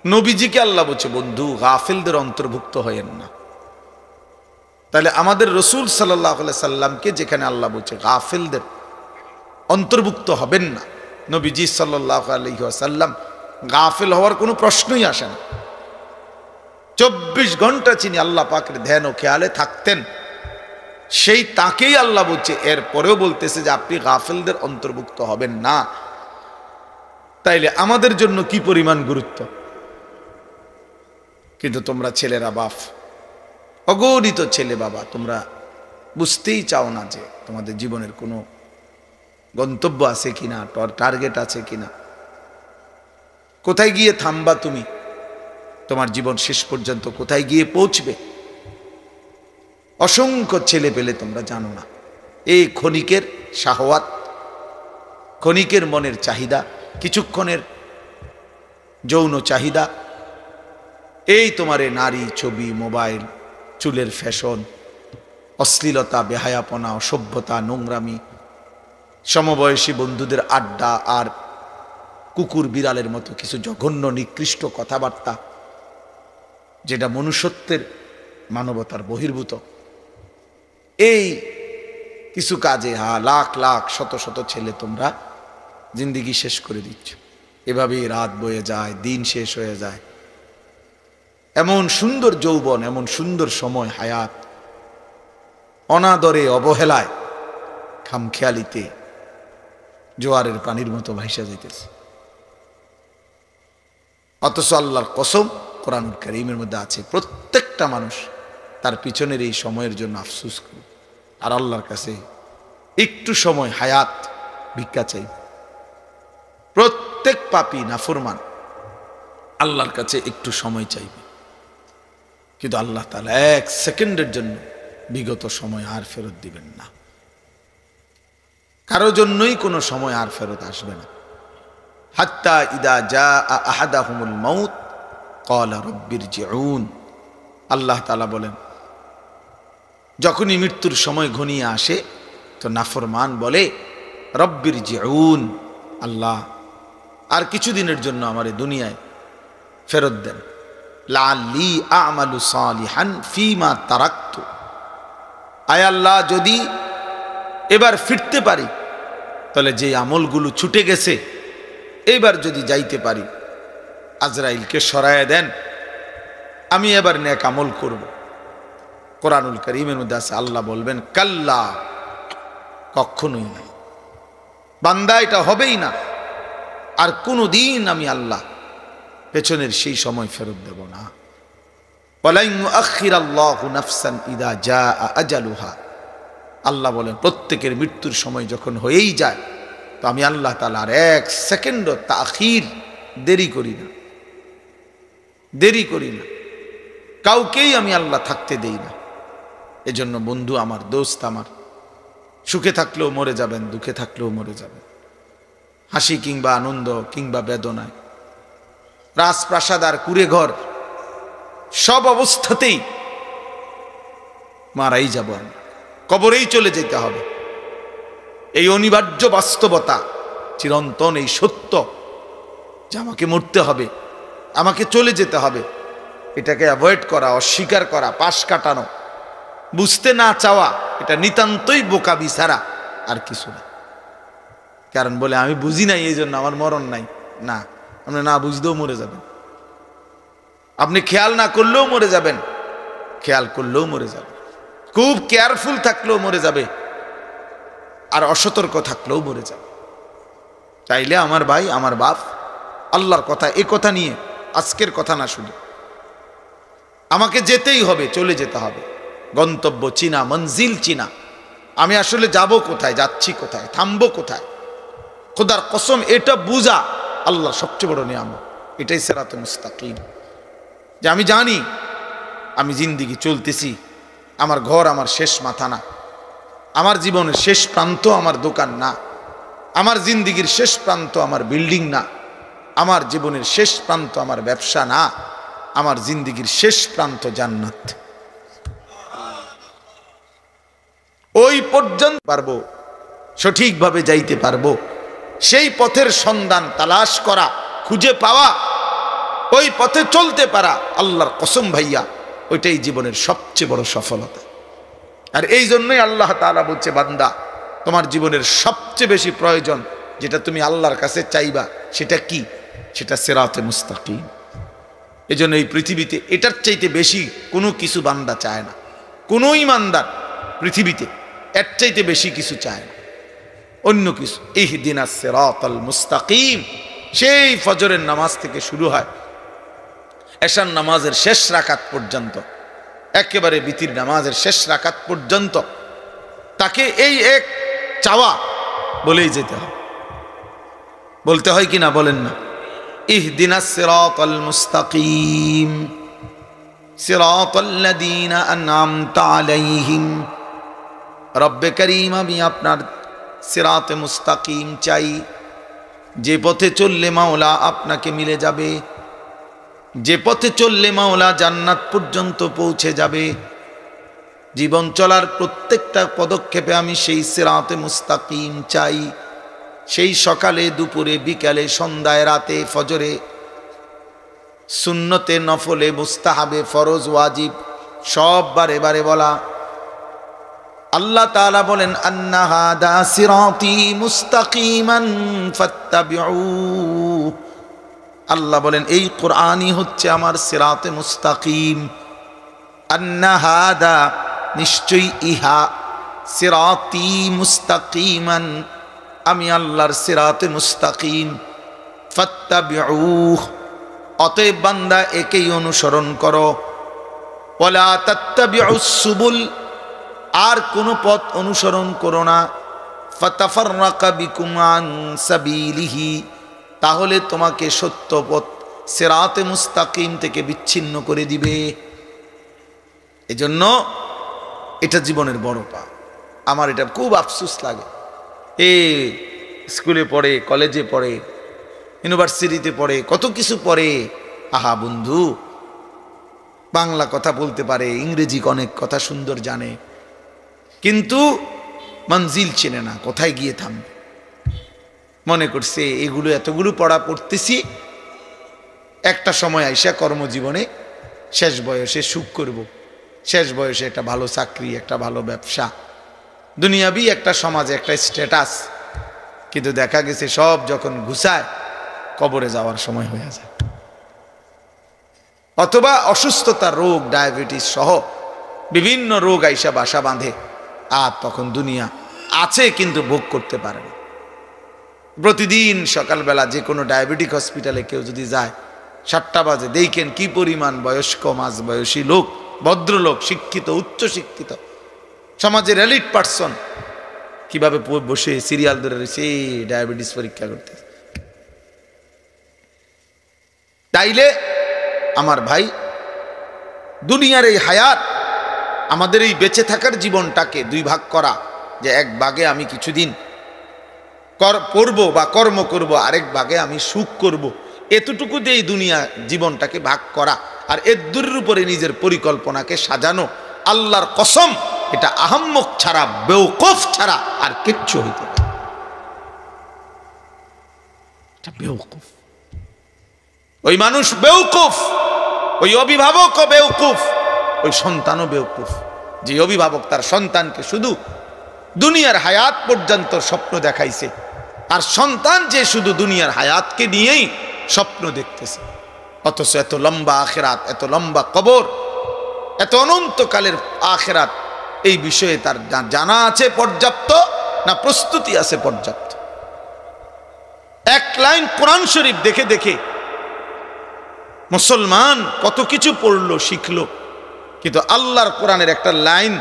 নবীজিকে আল্লাহ বলছে বন্ধু গাফিলদের অন্তর্ভুক্ত হয়েন না। তাহলে আমাদের রসুল সাল্লাল্লাহু আলাইহি সাল্লামকে যেখানে আল্লাহ বলছে গাফিলদের অন্তর্ভুক্ত হবেন না, নবীজি সাল্লাল্লাহু আলাইহি ওয়াসাল্লাম গাফিল হওয়ার কোনো প্রশ্নই আসে না। 24 ঘন্টা তিনি আল্লাহ পাকের ধ্যান ও খেয়ালে থাকতেন, সেই তাকেই আল্লাহ বলছে এর পরেও বলতেছে যে আপনি গাফিলদের অন্তর্ভুক্ত হবেন না। তাইলে আমাদের জন্য কি পরিমাণ গুরুত্ব। কিন্তু তোমরা ছেলেরা বাপ, অগণিত ছেলে বাবা, তোমরা বুঝতেই চাও না যে তোমাদের জীবনের কোনো গন্তব্য আছে কিনা, টার্গেট আছে কিনা, কোথায় গিয়ে থামবা তুমি, তোমার জীবন শেষ পর্যন্ত কোথায় গিয়ে পৌঁছবে। অসংখ্য ছেলে পেলে তোমরা জানো না, এই ক্ষণিকের শাহওয়াত, ক্ষণিকের মনের চাহিদা, কিছুক্ষণের যৌন চাহিদা, এই তোমার নারী, ছবি, মোবাইল, চুলের ফ্যাশন, অশ্লীলতা, বেহায়াপনা, অসভ্যতা, নোংরামি, সমবয়সী বন্ধুদের আড্ডা, আর কুকুর বিড়ালের মতো কিছু জঘন্য নিকৃষ্ট কথাবার্তা, যেটা মনুষ্যত্বের মানবতার বহির্ভূত। এই কিছু কাজে লাখ লাখ শত শত ছেলে তোমরা জিন্দিগি শেষ করে দিচ্ছ। এভাবেই রাত বয়ে যায়, দিন শেষ হয়ে যায়। এমন সুন্দর যৌবন, এমন সুন্দর সময়, হায়াত অনাদরে, অবহেলায়, খামখেয়ালিতে জোয়ারের পানির মতো ভাইসা যাইতেছে। অথচ আল্লাহর কসম, কোরআনুল কারীমের মধ্যে আছে প্রত্যেকটা মানুষ তার পিছনের এই সময়ের জন্য আফসোস করে আর আল্লাহর কাছে একটু সময় হায়াত ভিক্ষা চাই। প্রত্যেক পাপী নাফরমান আল্লাহর কাছে একটু সময় চাইবে, কিন্তু আল্লাহ তাআলা 1 সেকেন্ডের জন্য বিগত সময় আর ফেরত দিবেন না। কারো জন্যই কোনো সময় আর ফেরত আসবে না। হাত্তা ইদা জাআ আহাদাহুমুল মাউত ক্বালা রাব্বিরজিউন, আল্লাহ তাআলা বলেন যখনই মৃত্যুর সময় ঘনিয়ে আসে তো নাফরমান বলে রাব্বিরজিউন, আল্লাহ আর কিছুদিনের জন্য আমারে দুনিয়ায় ফেরত দেন, লাআল্লি আ'মালু সালিহান ফীমা তারাকতু, আয় আল্লাহ যদি এবার ফিরতে পারি তাহলে যে আমলগুলো ছুটে গেছে এবার যদি যাইতে পারি, আজরাইলকে সরায়া দেন, আমি এবার নেক আমল করব। কোরআনুল কারীমের মধ্যে আছে আল্লাহ বলবেন কাল্লা, কখনোই না বান্দা, এটা হবেই না। আর কোনোদিন আমি আল্লাহ পেছনের সেই সময় ফেরত দেব না। ওয়ালাই ইউআখিরাল্লাহু নাফসান ইযা জাআ আজালুহা, আল্লাহ বলেন প্রত্যেকের মৃত্যুর সময় যখন হয়েই যায় তো আমি আল্লাহ তাআলা আর 1 সেকেন্ডও তাখির দেরি করি না, দেরি করি না, কাউকেই আমি আল্লাহ থাকতে দেই না। এজন্য বন্ধু আমার, দোস্ত আমার, সুখে থাকলেও মরে যাবেন, দুঃখে থাকলেও মরে যাবেন, হাসি কিংবা আনন্দ কিংবা বেদনায়, রাজপ্রাসাদ আর কুড়ে ঘর, সব অবস্থাতেই মারাই যাব, আমি কবরেই চলে যেতে হবে। এই অনিবার্য বাস্তবতা, চিরন্তন এই সত্য যে আমাকে মরতে হবে, আমাকে চলে যেতে হবে, এটাকে অ্যাভয়েড করা, অস্বীকার করা, পাশ কাটানো, বুঝতে না চাওয়া, এটা নিতান্তই বোকামি ছাড়া আর কিছু না। কারণ বলে আমি বুঝি নাই এই জন্য আমার মরণ নাই, না, আপনি না বুঝতেও মরে যাবেন, আপনি খেয়াল না করলেও মরে যাবেন, খেয়াল করলেও মরে যাবেন, খুব কেয়ারফুল থাকলেও মরে যাবে, আর অসতর্ক থাকলেও মরে যাবে। চাইলে আমার ভাই, আমার বাপ, আল্লাহর কথা, এ কথা নিয়ে আজকের কথা না, শুধু আমাকে যেতেই হবে, চলে যেতে হবে। গন্তব্য চিনা, মঞ্জিল চিনা, আমি আসলে যাব কোথায়, যাচ্ছি কোথায়, থামবো কোথায়, খোদার কসম এটা বুঝা আল্লাহর সবচেয়ে বড় নিয়ামত। এটাই সিরাতুল মুস্তাকিম, যে আমি জানি আমি জিন্দিগি চলতেছি, আমার ঘর আমার শেষ মাথা না, আমার জীবনের শেষ প্রান্ত আমার দোকান না, আমার জিন্দিগির শেষ প্রান্ত আমার বিল্ডিং না, আমার জীবনের শেষ প্রান্ত আমার ব্যবসা না, আমার জিন্দিগির শেষ প্রান্ত জান্নাত। ওই পর্যন্ত পারবো, সঠিকভাবে যাইতে পারবো, সেই পথের সন্ধান তালাশ করা, খুঁজে পাওয়া, ওই পথে চলতে পারা, আল্লাহর কসম ভাইয়া ওইটাই জীবনের সবচেয়ে বড় সফলতা। আর এই জন্যই আল্লাহ তাআলা বলছে, বান্দা তোমার জীবনের সবচেয়ে বেশি প্রয়োজন যেটা তুমি আল্লাহর কাছে চাইবা, সেটা কি? সেটা সিরাতে মুস্তাকিম। এই জন্য এই পৃথিবীতে এটার চাইতে বেশি কোনো কিছু বান্দা চায় না, কোনো ইমানদার পৃথিবীতে এর চাইতে বেশি কিছু চায় না, অন্য কিছু। ইহদিনাস সিরাতাল মুস্তাকিম, সেই ফজরের নামাজ থেকে শুরু হয় এশার নামাজের শেষ রাকাত পর্যন্ত, একেবারে বিতির নামাজের শেষ রাকাত পর্যন্ত তাকে এই এক চাওয়া বলেই যেতে হয়। বলতে হয় কি না, বলেন না? ইহদিনাস সিরাতাল মুস্তাকিম সিরাতাল্লাযীনা আন'আমতা আলাইহিম। রব্বে করিম, আমি আপনার সিরাতে মুস্তাকিম চাই, যে পথে চললে মাওলা আপনাকে মিলে যাবে, যে পথে চললে মাওলা জান্নাত পর্যন্ত পৌঁছে যাবে। জীবন চলার প্রত্যেকটা পদক্ষেপে আমি সেই সিরাতে মুস্তাকিম চাই। সেই সকালে, দুপুরে, বিকালে, সন্ধ্যায়, রাতে, ফজরে, সুন্নতে, নফলে, মুস্তাহাবে, ফরজ, ওয়াজিব, সব বারে বারে বলা আল্লাহ তাআলা বলেন আন্না হাদা সিরাতি মুস্তাকিমান ফাত্তাবিউ। আল্লাহ বলেন এই কোরআনই হচ্ছে আমার সিরাতে মুস্তাকিম। আন্না হাদা নিশ্চয়ই ইহা, সিরাতি মুস্তাকিমান আমি আল্লাহর সিরাতে মুস্তাকিম, ফাত্তাবিউ অতএব বান্দা একেই অনুসরণ করো। ওয়ালা তাত্তাবিউস সুবুল আর কোন পথ অনুসরণ করো না। ফাতাফাররাকা বিকুম আন সাবিলিহি তাহলে তোমাকে সত্য পথ সিরাতে মুস্তাকিম থেকে বিচ্ছিন্ন করে দিবে। এজন্য এটা জীবনের বড় পাপ। আমার এটা খুব আফসোস লাগে, এ স্কুলে পড়ে, কলেজে পড়ে, ইউনিভার্সিটিতে পড়ে, কত কিছু পড়ে, আহা বন্ধু বাংলা কথা বলতে পারে, ইংরেজি অনেক কথা সুন্দর জানে, কিন্তু মঞ্জিল চেনে না, কোথায় গিয়ে থামবে। মনে করছে এগুলো এতগুলো পড়া পড়তেছি, একটা সময় আইসা কর্মজীবনে শেষ বয়সে সুখ করব, শেষ বয়সে একটা ভালো চাকরি, একটা ভালো ব্যবসা, দুনিয়াবি একটা সমাজে একটা স্ট্যাটাস। কিন্তু দেখা গেছে সব যখন ঘুষায় কবরে যাওয়ার সময় হয়ে যায়, অথবা অসুস্থতার রোগ, ডায়াবেটিস সহ বিভিন্ন রোগ আইসা বাসা বাঁধে, আর তখন দুনিয়া আছে কিন্তু ভোগ করতে পারে না। প্রতিদিন সকালবেলা যে কোনো ডায়াবেটিক হসপিটালে কেউ যদি যায় 7টা বাজে, দেখেন কি পরিমাণ বয়স্ক মাঝ বয়সী লোক, ভদ্রলোক, শিক্ষিত, উচ্চ শিক্ষিত, সমাজের এলিট পার্সন কিভাবে বসে সিরিয়াল ধরে রয়েছে ডায়াবেটিস পরীক্ষা করতে। তাইলে আমার ভাই, দুনিয়ার এই হায়াত, আমাদের এই বেঁচে থাকার জীবনটাকে দুই ভাগ করা, যে এক ভাগে আমি কিছুদিন পড়ব বা কর্ম করব, আরেক ভাগে আমি সুখ করব, এতটুকু দিয়ে দুনিয়া জীবনটাকে ভাগ করা আর এর দূরের উপরে নিজের পরিকল্পনাকে সাজানো, আল্লাহর কসম এটা আহাম্মক ছাড়া, বেওকুফ ছাড়া আর কিচ্ছু হইতে পারে না। এটা বেওকুফ, ওই মানুষ বেওকুফ, ওই অভিভাবকও বেওকুফ, ওই সন্তানও বেওকুফ, যে অভিভাবক তার সন্তানকে শুধু দুনিয়ার হায়াত পর্যন্ত স্বপ্ন দেখাইছে, আর সন্তান যে শুধু দুনিয়ার হায়াতকে নিয়েই স্বপ্ন দেখতেছে, অথচ এত লম্বা আখিরাত, এত লম্বা কবর, এত অনন্তকালের আখিরাত, এই বিষয়ে তার জানা আছে পর্যাপ্ত না প্রস্তুতি আছে পর্যাপ্ত? এক লাইন কোরআন শরীফ দেখে দেখে মুসলমান কত কিছু পড়লো, শিখলো, কিন্তু আল্লাহর কোরআনের একটা লাইন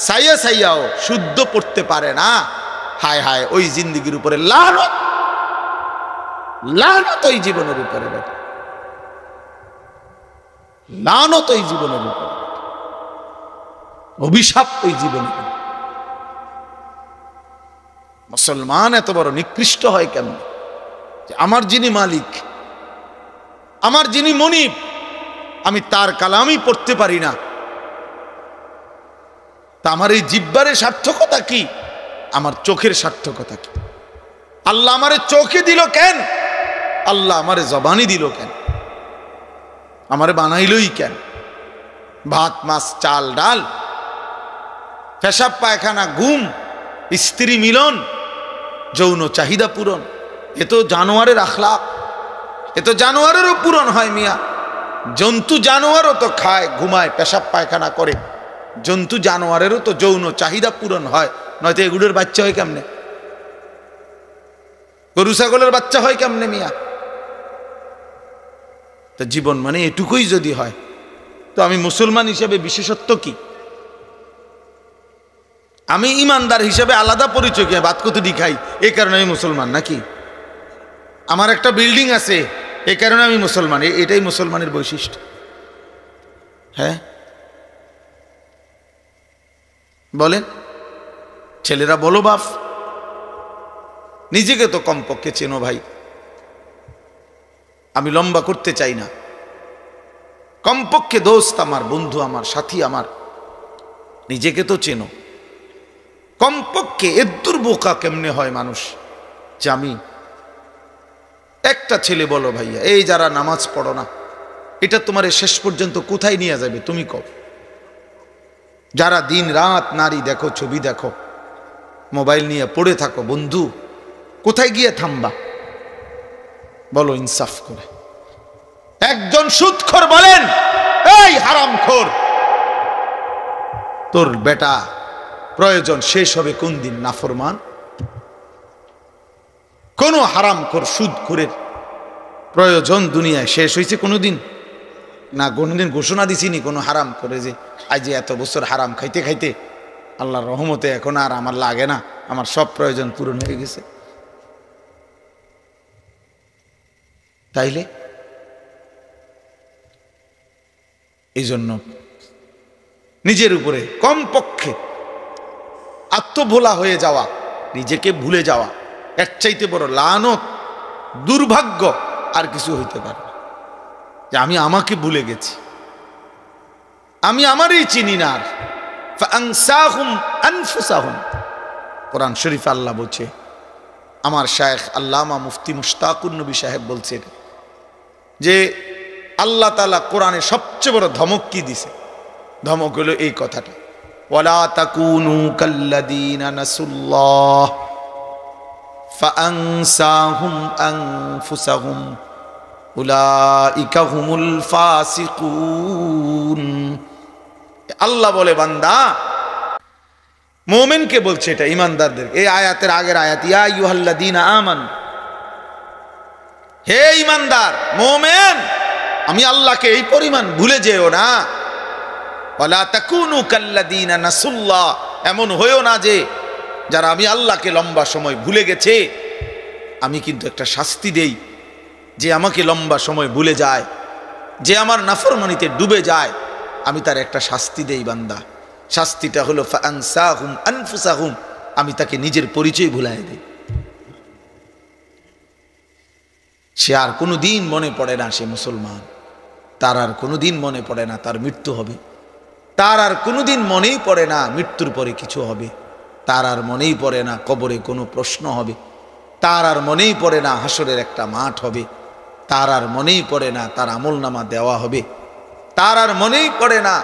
সাইয়া সাইয়াও শুদ্ধ পড়তে পারে না। হায় হায়, ওই জিন্দেগির উপরে লানত, লানত ওই জীবনের উপরে, লানত ওই জীবনের উপরে, অভিশাপ ওই জীবনের। মুসলমান এত বড় নিকৃষ্ট হয় কেন? যে আমার যিনি মালিক, আমার যিনি মনিব, আমি তার কালামই পড়তে পারি না, তা আমার এই জিহ্বার সার্থকতা কি? আমার চোখের সার্থকতা কি? আল্লাহ আমারে চোখে দিল কেন? আল্লাহ আমারে জবানি দিল কেন? আমারে বানাইলই কেন? ভাত, মাছ, চাল, ডাল, পেশাব, পায়খানা, ঘুম, স্ত্রী মিলন, যৌন চাহিদা পূরণ, এ তো জানোয়ারের আখলাক, এ তো জানোয়ারেরও পূরণ হয় মিয়া। জন্তু জানোয়ারও তো খায়, ঘুমায়, পেশাব পায়খানা করে, জন্তু জানোয়ারেরও তো যৌন চাহিদা পূরণ হয়, নয়তো এগুলোর বাচ্চা হয় কেমনে? গরু ছাগলের বাচ্চা হয় কেমনে মিয়া? তো জীবন মানে এটুকুই যদি হয়, তো আমি মুসলমান হিসেবে বিশেষত্ব কি? আমি ইমানদার হিসেবে আলাদা পরিচয় কি? ভাত কতটি খাই এই কারণে আমি মুসলমান নাকি? আমার একটা বিল্ডিং আছে এই কারণে আমি মুসলমান, এটাই মুসলমানের বৈশিষ্ট্য? হ্যাঁ বলেন, ছেলেরা বলো বাপ, নিজেকে তো কমপক্ষে চেনো ভাই। আমি লম্বা করতে চাই না, কমপক্ষে দোস্ত আমার, বন্ধু আমার, সাথী আমার, নিজেকে তো চেনো কমপক্ষে। এদ্দুর বোকা কেমনে হয় মানুষ যে আমি একটা ছেলে বলো ভাইয়া, এই যারা নামাজ পড়ো না, এটা তোমার শেষ পর্যন্ত কোথায় নিয়ে যাবে তুমি কও? যারা দিন রাত নারী দেখো, ছবি দেখো, মোবাইল নিয়ে পড়ে থাকো, বন্ধু কোথায় গিয়ে থামবা বলো ইনসাফ করে? একজন সুদখোর বলেন, এই হারামখোর, তোর বেটা প্রয়োজন শেষ হবে কোন দিন? নাফরমান কোন হারামখোর সুদখোরের প্রয়োজন দুনিয়ায় শেষ হয়েছে কোনোদিন? না, কোনোদিন ঘোষণা দিছিনি কোনো হারাম করে যে আজ এত বছর হারাম খাইতে খাইতে আল্লাহর রহমতে এখন আর আমার লাগে না, আমার সব প্রয়োজন পূরণ হয়ে গেছে। তাইলে এই জন্য নিজের উপরে কমপক্ষে আত্মভোলা হয়ে যাওয়া, নিজেকে ভুলে যাওয়া, এর চাইতে বড় লানত, দুর্ভাগ্য আর কিছু হইতে পারে না। যে আমি আমাকে ভুলে গেছি, আমি আমারই চিনি না। ফাআনসাহুম আনফুসাহুম, কোরআন শরীফ আল্লাহ বলছে, আমার শায়েখ আল্লামা মুফতি মুশতাকুর নবী সাহেব বলছেন যে আল্লাহ তাআলা কোরআনে সবচেয়ে বড় ধমক কি দিছে? ধমক হলো এই কথাটা, ওয়ালা তাকুনু কাল্লাযীনা নাসুল্লাহ ফাআনসাহুম আনফুসাহুম উলাইকা হুমুল ফাসিকুন। আল্লাহ বলে বান্দা, মুমিনকে বলছে, এটা ইমানদারদের। এই আয়াতের আগের আয়াত, ইয়া আইয়ুহাল্লাযীনা আমানু, হে ইমানদার মুমিন, আমি আল্লাহকে এই পরিমাণ ভুলে যেও না। ওয়ালা তাকুনু কাল্লাযীনা নাসুল্লাহ, এমন হয়েও না যে যারা আমি আল্লাহকে লম্বা সময় ভুলে গেছে। আমি কিন্তু একটা শাস্তি দেই, যে আমাকে লম্বা সময় ভুলে যায়, যে আমার নাফরমানিতে ডুবে যায়, আমি তার একটা শাস্তি দেই বান্দা। শাস্তিটা হলো ফাআনসাহুম আনফুসাহুম, আমি তাকে নিজের পরিচয় ভুলায় দেই। সে আর কোনো দিন মনে পড়ে না সে মুসলমান, তার আর কোনো দিন মনে পড়ে না তার মৃত্যু হবে, তার আর কোনো দিন মনেই পড়ে না মৃত্যুর পরে কিছু হবে, তার আর মনেই পড়ে না কবরে কোনো প্রশ্ন হবে, তার আর মনেই পড়ে না হাসরের একটা মাঠ হবে, তার আর মনেই পড়ে না তার আমলনামা দেওয়া হবে, তার আর মনেই পড়ে না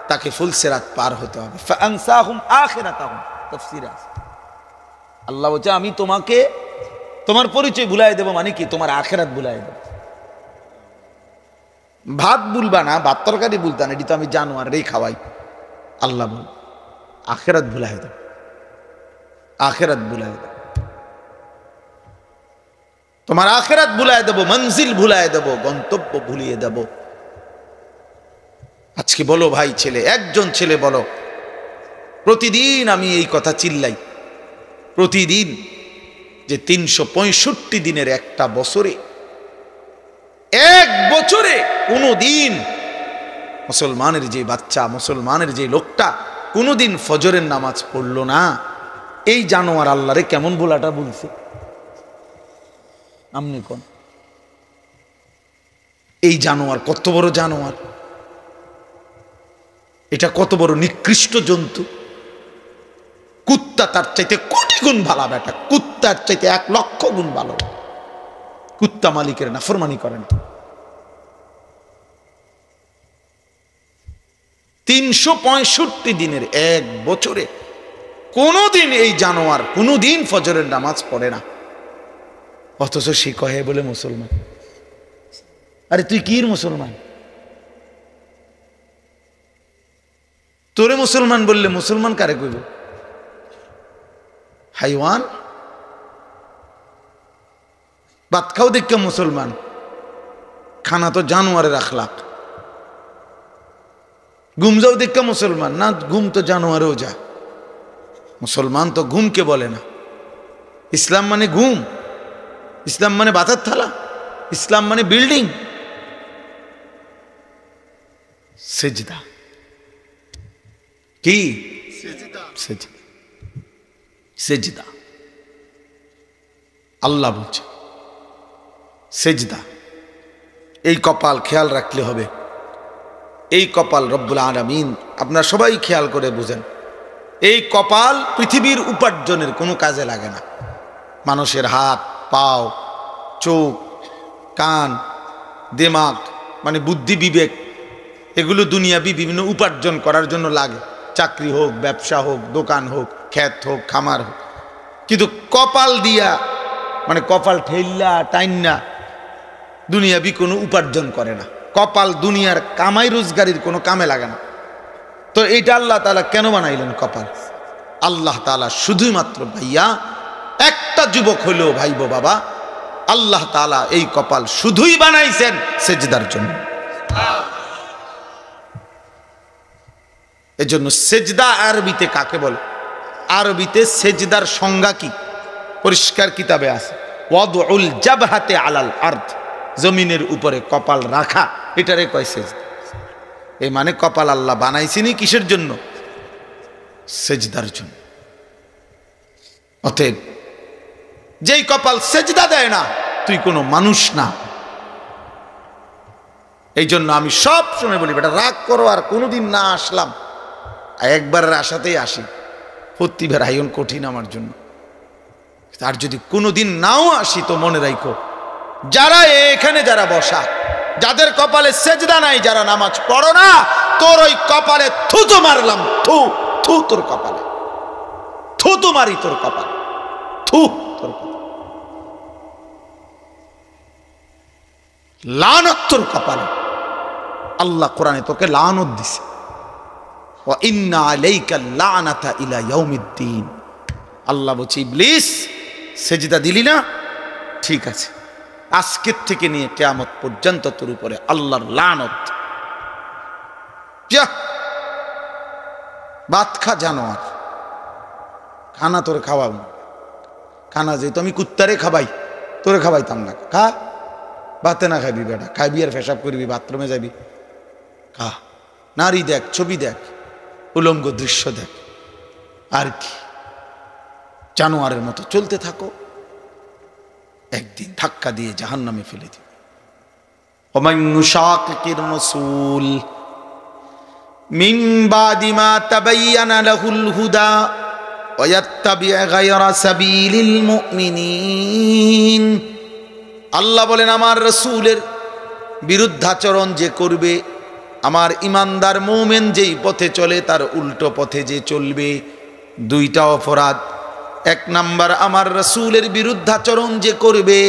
তাকে ফুলসিরাত পার হতে হবে। ফাআনসাহুম আখিরাতাহুম, তাফসীরে আছে। আল্লাহ বলছে আমি তোমাকে তোমার পরিচয় ভুলাই দেব, মানে কি? তোমার আখিরাত ভুলাই দেব। ভাত ভুলবা না, ভাত তরকারি ভুলতা না, এটি তো আমি জানোয়ার রে খাওয়াই। আল্লাহ বল আখিরাত ভুলাই দেব, আখিরাত ভুলাই দেব, তোমার আখিরাত ভুলাই দেব, মঞ্জিল ভুলাই দেব, গন্তব্য ভুলিয়ে দেব। আজকে বলো ভাই, ছেলে, একজন ছেলে বলো, প্রতিদিন আমি এই কথা চিল্লাই, প্রতিদিন যে 365 দিনের একটা বছরে, এক বছরে কোনো দিন মুসলমানের যে বাচ্চা, মুসলমানের যে লোকটা কোনোদিন ফজরের নামাজ পড়লো না, এই জানোয়ার আল্লাহরে কেমন বলাটা বলছে? আমনি কোন এই জানোয়ার কত বড় জানোয়ার, এটা কত বড় নিকৃষ্ট জন্তু। কুত্তা তার চাইতে কোটি গুণ ভালো বেটা, কুত্তার চাইতে 1,00,000 গুণ ভালো। কুত্তা মালিকের নাফরমানি করে না। 365 দিনের এক বছরে কোনোদিন এই জানোয়ার কোনোদিন ফজরের নামাজ পড়ে না, অথচ সে কহে বলে মুসলমান। আরে তুই কি মুসলমান? তোরে মুসলমান বললে মুসলমান কারে কইব? হাইওয়ান। ভাত খাও দেখে মুসলমান, খানা তো জানোয়ারের আখলাক। ঘুম যাও দেখে মুসলমান, না ঘুম তো জানোয়ারেও যা। মুসলমান তো ঘুমকে বলে না। ইসলাম মানে ঘুম, ইসলাম মানে ভাতের থালা, ইসলাম মানে বিল্ডিং। সেজদা কি? সেজদা আল্লাহ বলছে সেজদা। এই কপাল খেয়াল রাখলে হবে, এই কপাল রব্বুল আলামিন, আপনারা সবাই খেয়াল করে বুঝেন, এই কপাল পৃথিবীর উপার্জনের কোনো কাজে লাগে না। মানুষের হাত, পাও, চোখ, কান, দিমাগ মানে বুদ্ধি, বিবেক, এগুলো দুনিয়াবি বিভিন্ন উপার্জন করার জন্য লাগে, চাকরি হোক, ব্যবসা হোক, দোকান হোক, ক্ষেত হোক, খামার হোক। কিন্তু কপাল দিয়া মানে কপাল ঠেল্লা টাইন্না দুনিয়াবি কোনো উপার্জন করে না। কপাল দুনিয়ার কামাই রোজগারির কোনো কামে লাগে না। তো এইটা আল্লাহ তাআলা কেন বানাইলেন কপাল? আল্লাহ তাআলা শুধুই মাত্র ভাইয়া একটা যুবক হইলেও ভাইবো বাবা, আল্লাহ তাআলা এই কপাল শুধুই বানাইছেন সেজদার জন্য। এজন্য সেজদা আরবিতে কাকে বলে? আরবিতে সেজদার সংজ্ঞা কি? পরিষ্কার কিতাবে আছে, ওয়াদউল জাবহাতে আলাল আরদ, জমিনের উপরে কপাল রাখা, এটারে কয় সেজদা। এই মানে কপাল আল্লাহ বানাইছেনই কিসের জন্য? সেজদার জন্য। অতএব যেই কপাল সেজদা দেয় না, তুই কোনো মানুষ না। এই জন্য আমি সব সময় বলি, বেটা রাগ করো আর কোনোদিন না আসলাম, একবারের আশাতেই আসি, প্রতিবার আয়ন কঠিন আমার জন্য। আর যদি কোনোদিন নাও আসি তো মনে রাখো, যারা এখানে যারা বসা, যাদের কপালে সেজদা নাই, যারা নামাজ পড়ো না, তোর ওই কপালে থুতু মারলাম, থু থু তোর কপালে, থুতু মারি তোর কপালে, থু তোর কপালে, লানত তোর কপালে। আল্লাহ কোরআনে তোকে লানত দিছে, ওয়া ইন্না আলাইকা লানাতা ইলা ইয়াউমিদ্দিন। আল্লাহ বলছে, ইবলিস সেজদা দিলি না, ঠিক আছে, আজকের থেকে নিয়ে কিয়ামত পর্যন্ত তোর উপরে আল্লাহর লানত। যা ভাত খা জানোয়ার, খানা তোরে খাওয়াবো, খানা যেহেতু আমি কুত্তারে খাবাই, তোরে খাবাইতাম না। খা, ভাতে না খাবি বেটা, খাইবি আর পেশাব করবি, বাথরুমে যাবি, খা। নারী দেখ, ছবি দেখ, উলঙ্গ দৃশ্য দেখ, আর কি জানোয়ারের মতো চলতে থাকো, একদিন ধাক্কা দিয়ে জাহান্নামে ফেলে দিবে। ওমান ইউশাকিকির রাসূল মিন বাদি মা তাবায়্যানা লাহুল হুদা ওয়া ইয়াত্তাবি' গায়রা সাবিলিল মুমিনিন। আল্লাহ বলেন, আমার রাসূলের বিরুদ্ধাচরণ যে করবে, আমার ইমানদার মুমিন যেই পথে চলে তার উল্টো পথে যে চলবে, দুইটা অপরাধ। এক নাম্বার, আমার রাসূলের বিরুদ্ধাচরণ যে করবে,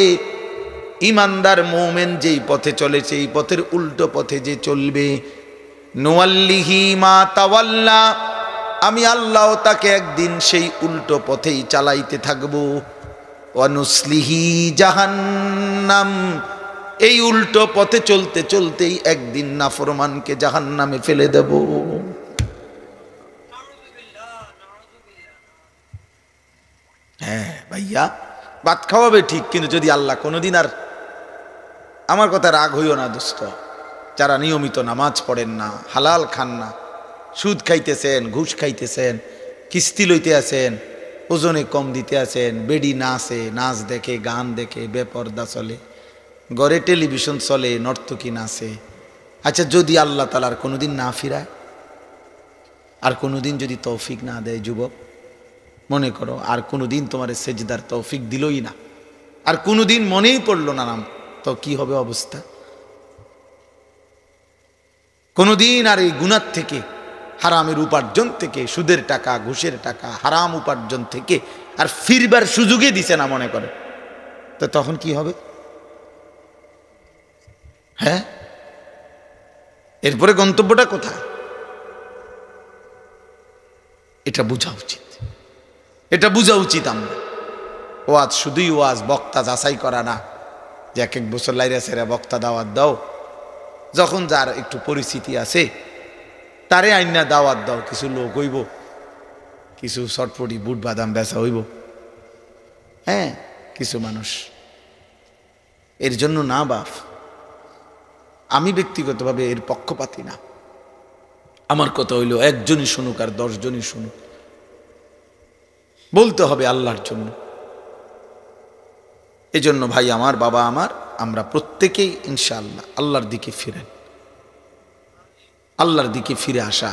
ইমানদার মুমিন যেই পথে চলে সেই পথের উল্টো পথে যে চলবে, নুওয়াল্লিহি মা তাওয়াল্লা, আমি আল্লাহ তাকে একদিন সেই উল্টো পথেই চালাইতে থাকবো। ওয়া নুসলিহি জাহান্নাম, এই উল্টো পথে চলতে চলতেই একদিন নাফরমানকে জাহান্নামে ফেলে দেব। হ্যাঁ ভাইয়া, ভাত খাওয়াবে ঠিক, কিন্তু যদি আল্লাহ কোনোদিন, আর আমার কথা রাগ হইও না দোস্ত, যারা নিয়মিত নামাজ পড়েন না, হালাল খান না, সুদ খাইতেছেন, ঘুষ খাইতেছেন, কিস্তি লইতে আছেন, ওজনে কম দিতে আছেন, বেডি নাচে, নাচ দেখে, গান দেখে, বেপর্দা চলে, ঘরে টেলিভিশন চলে, নর্তকী নাচে। আচ্ছা, যদি আল্লাহ তাআলা আর কোনোদিন না ফিরায়, আর কোনোদিন যদি তৌফিক না দেয়, যুবক মনে করো আর কোনোদিন তোমার সেজদার তৌফিক দিলই না, আর কোনোদিন মনেই পড়লো না নাম, তো কি হবে অবস্থা? কোনোদিন আর এই গুনাহ থেকে, হারামের উপার্জন থেকে, সুদের টাকা, ঘুষের টাকা, হারাম উপার্জন থেকে আর ফিরবার সুযোগই দিছে না মনে করে, তো তখন কি হবে? হ্যাঁ, এরপরে গন্তব্যটা কোথায়? এটা বোঝা উচিত, এটা বোঝা উচিত। আমরা ওয়াজ শুধুই ওয়াজ, বক্তা যাচাই করা না, যে এক এক বছর লাইরা সেরা বক্তা দাওয়াত দাও, যখন যার একটু পরিস্থিতি আছে তারে আইনা দাওয়াত দাও, কিছু লোক হইব, কিছু চটপটি বুট বাদাম বেচা হইব, হ্যাঁ কিছু মানুষ, এর জন্য না বাপ, আমি ব্যক্তিগতভাবে এর পক্ষপাতী না। আমার কথা হইল একজনই শুনুক আর 10 জনই শুনুক, বলতে হবে আল্লাহর জন্য। এজন্য ভাই আমার, বাবা আমার, আমরা প্রত্যেকেই ইনশাআল্লাহ আল্লাহর দিকে ফিরেন, আল্লাহর দিকে ফিরে আসা,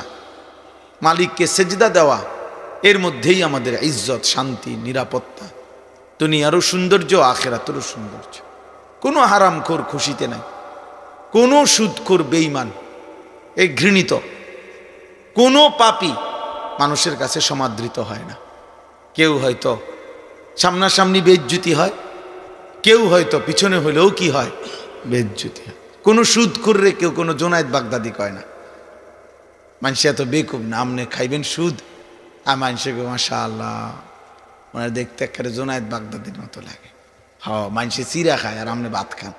মালিককে সেজদা দেওয়া, এর মধ্যেই আমাদের ইজ্জত, শান্তি, নিরাপত্তা, দুনিয়ারও সৌন্দর্য, আখিরাতেরও সৌন্দর্য। কোনো হারামখোর খুশিতে নাই, কোনো সুদখোর বেঈমান এই ঘৃণিত। কোনো পাপী মানুষের কাছে সমাদৃত হয় না। কেউ হয়তো সামনাসামনি বেইজ্জতি হয়, কেউ হয়তো পিছনে হলেও কি হয়, বেইজ্জতি হয়। কোনো সুদ করে কেউ কোনো জোনায়েদ বাগদাদি কয় না। মানুষ এত বেকুব না, আপনি খাইবেন সুদ আর মানুষকে মাশাআল্লাহ ওনার দেখতে একেবারে জোনায়েদ বাগদাদির মতো লাগে। মানুষে চিরা খায় আর আপনি ভাত খান।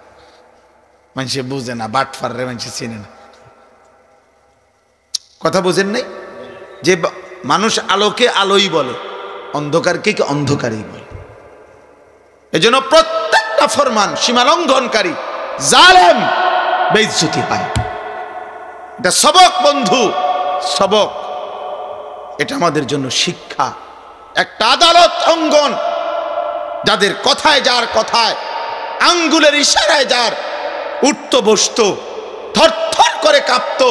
মানুষে বুঝে না, বাট ফাররে মানুষে চেনে না। কথা বোঝেন নাই? যে মানুষ আলোকে আলোই বলে, অন্ধকারকে কি অন্ধকারই বলে। এজন্য প্রত্যেকটা ফরমান সীমালঙ্ঘনকারী জালেম বেইজ্জতি পায়। এটা সবক বন্ধু, সবক। এটা আমাদের জন্য শিক্ষা। একটা আদালত অঙ্গন, যাদের কথায় যার কথায় আঙ্গুলের ইশারায় যার উঠত বসত, থরথর করে কাঁপত,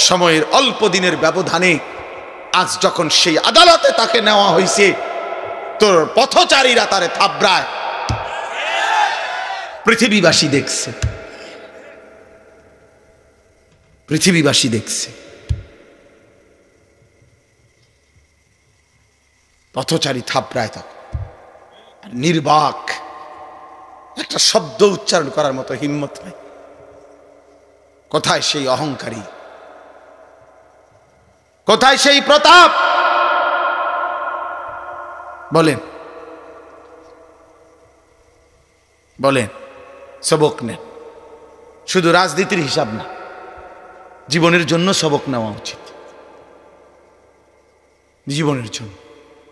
সময়ের অল্প দিনের ব্যবধানে আজ যখন সেই আদালতে তাকে নেওয়া হয়েছে, তোর পথচারীরা তারে থাবড়ায়। পৃথিবীবাসী দেখছে, পৃথিবীবাসী দেখছে। পথচারী থাবড়ায় তাকে, নির্বাক, একটা শব্দ উচ্চারণ করার মতো হিম্মত নাই। কোথায় সেই অহংকারী, কোথায় সেই প্রতাপ? বলেন বলেন। সবক নেন, শুধু রাজনীতির হিসাব না, জীবনের জন্য সবক নেওয়া উচিত, জীবনের জন্য।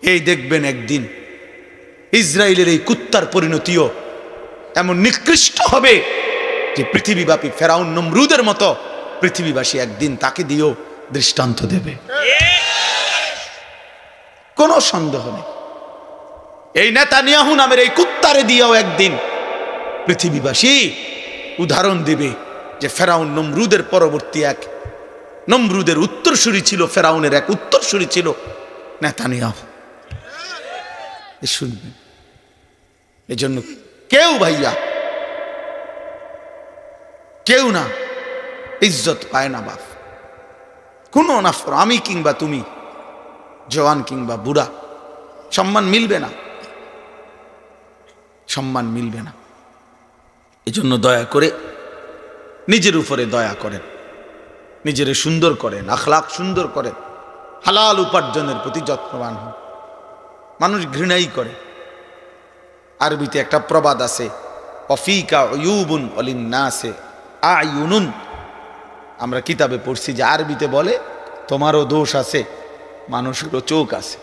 এই দেখবেন একদিন ইসরায়েলের এই কুত্তার পরিণতিও এমন নিকৃষ্ট হবে যে পৃথিবীব্যাপী ফেরাউন নমরুদের মতো পৃথিবীবাসী একদিন তাকে দিয়েও দৃষ্টান্ত দেবে, কোনো সন্দেহ নেই। এই নেতানিয়াহু নামের এই কুত্তারে দিয়েও একদিন পৃথিবীবাসী উদাহরণ দেবে যে ফেরাউন নমরুদের পরবর্তী এক নমরুদের উত্তরসূরি ছিল, ফেরাউনের এক উত্তরসূরি ছিল নেতানিয়াহু। শুনবেন। এজন্য কেউ ভাইয়া, কেউ না ইজ্জত পায় না বাপ, কোনো না। আমি কিংবা তুমি, জওয়ান কিংবা বুড়া, সম্মান মিলবে না, সম্মান মিলবে না। এজন্য দয়া করে নিজের উপরে দয়া করেন, নিজেরে সুন্দর করেন, আখলাক সুন্দর করেন, হালাল উপার্জনের প্রতি যত্নবান হন। মানুষ ঘৃণাই করে। আরবিতে একটা প্রবাদ আছে, অফিকা উয়ুবুন অলিন্নাসে আয়ুনুন। আমরা কিতাবে পড়ছি যে আরবিতে বলে তোমারও দোষ আছে, মানুষেরও চোখ আছে।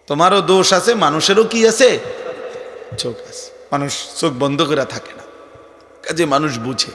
তোমারও দোষ আছে, মানুষেরও কি আছে, চোখ আছে। মানুষ চোখ বন্ধ করে থাকে না, কাজে মানুষ বুঝে।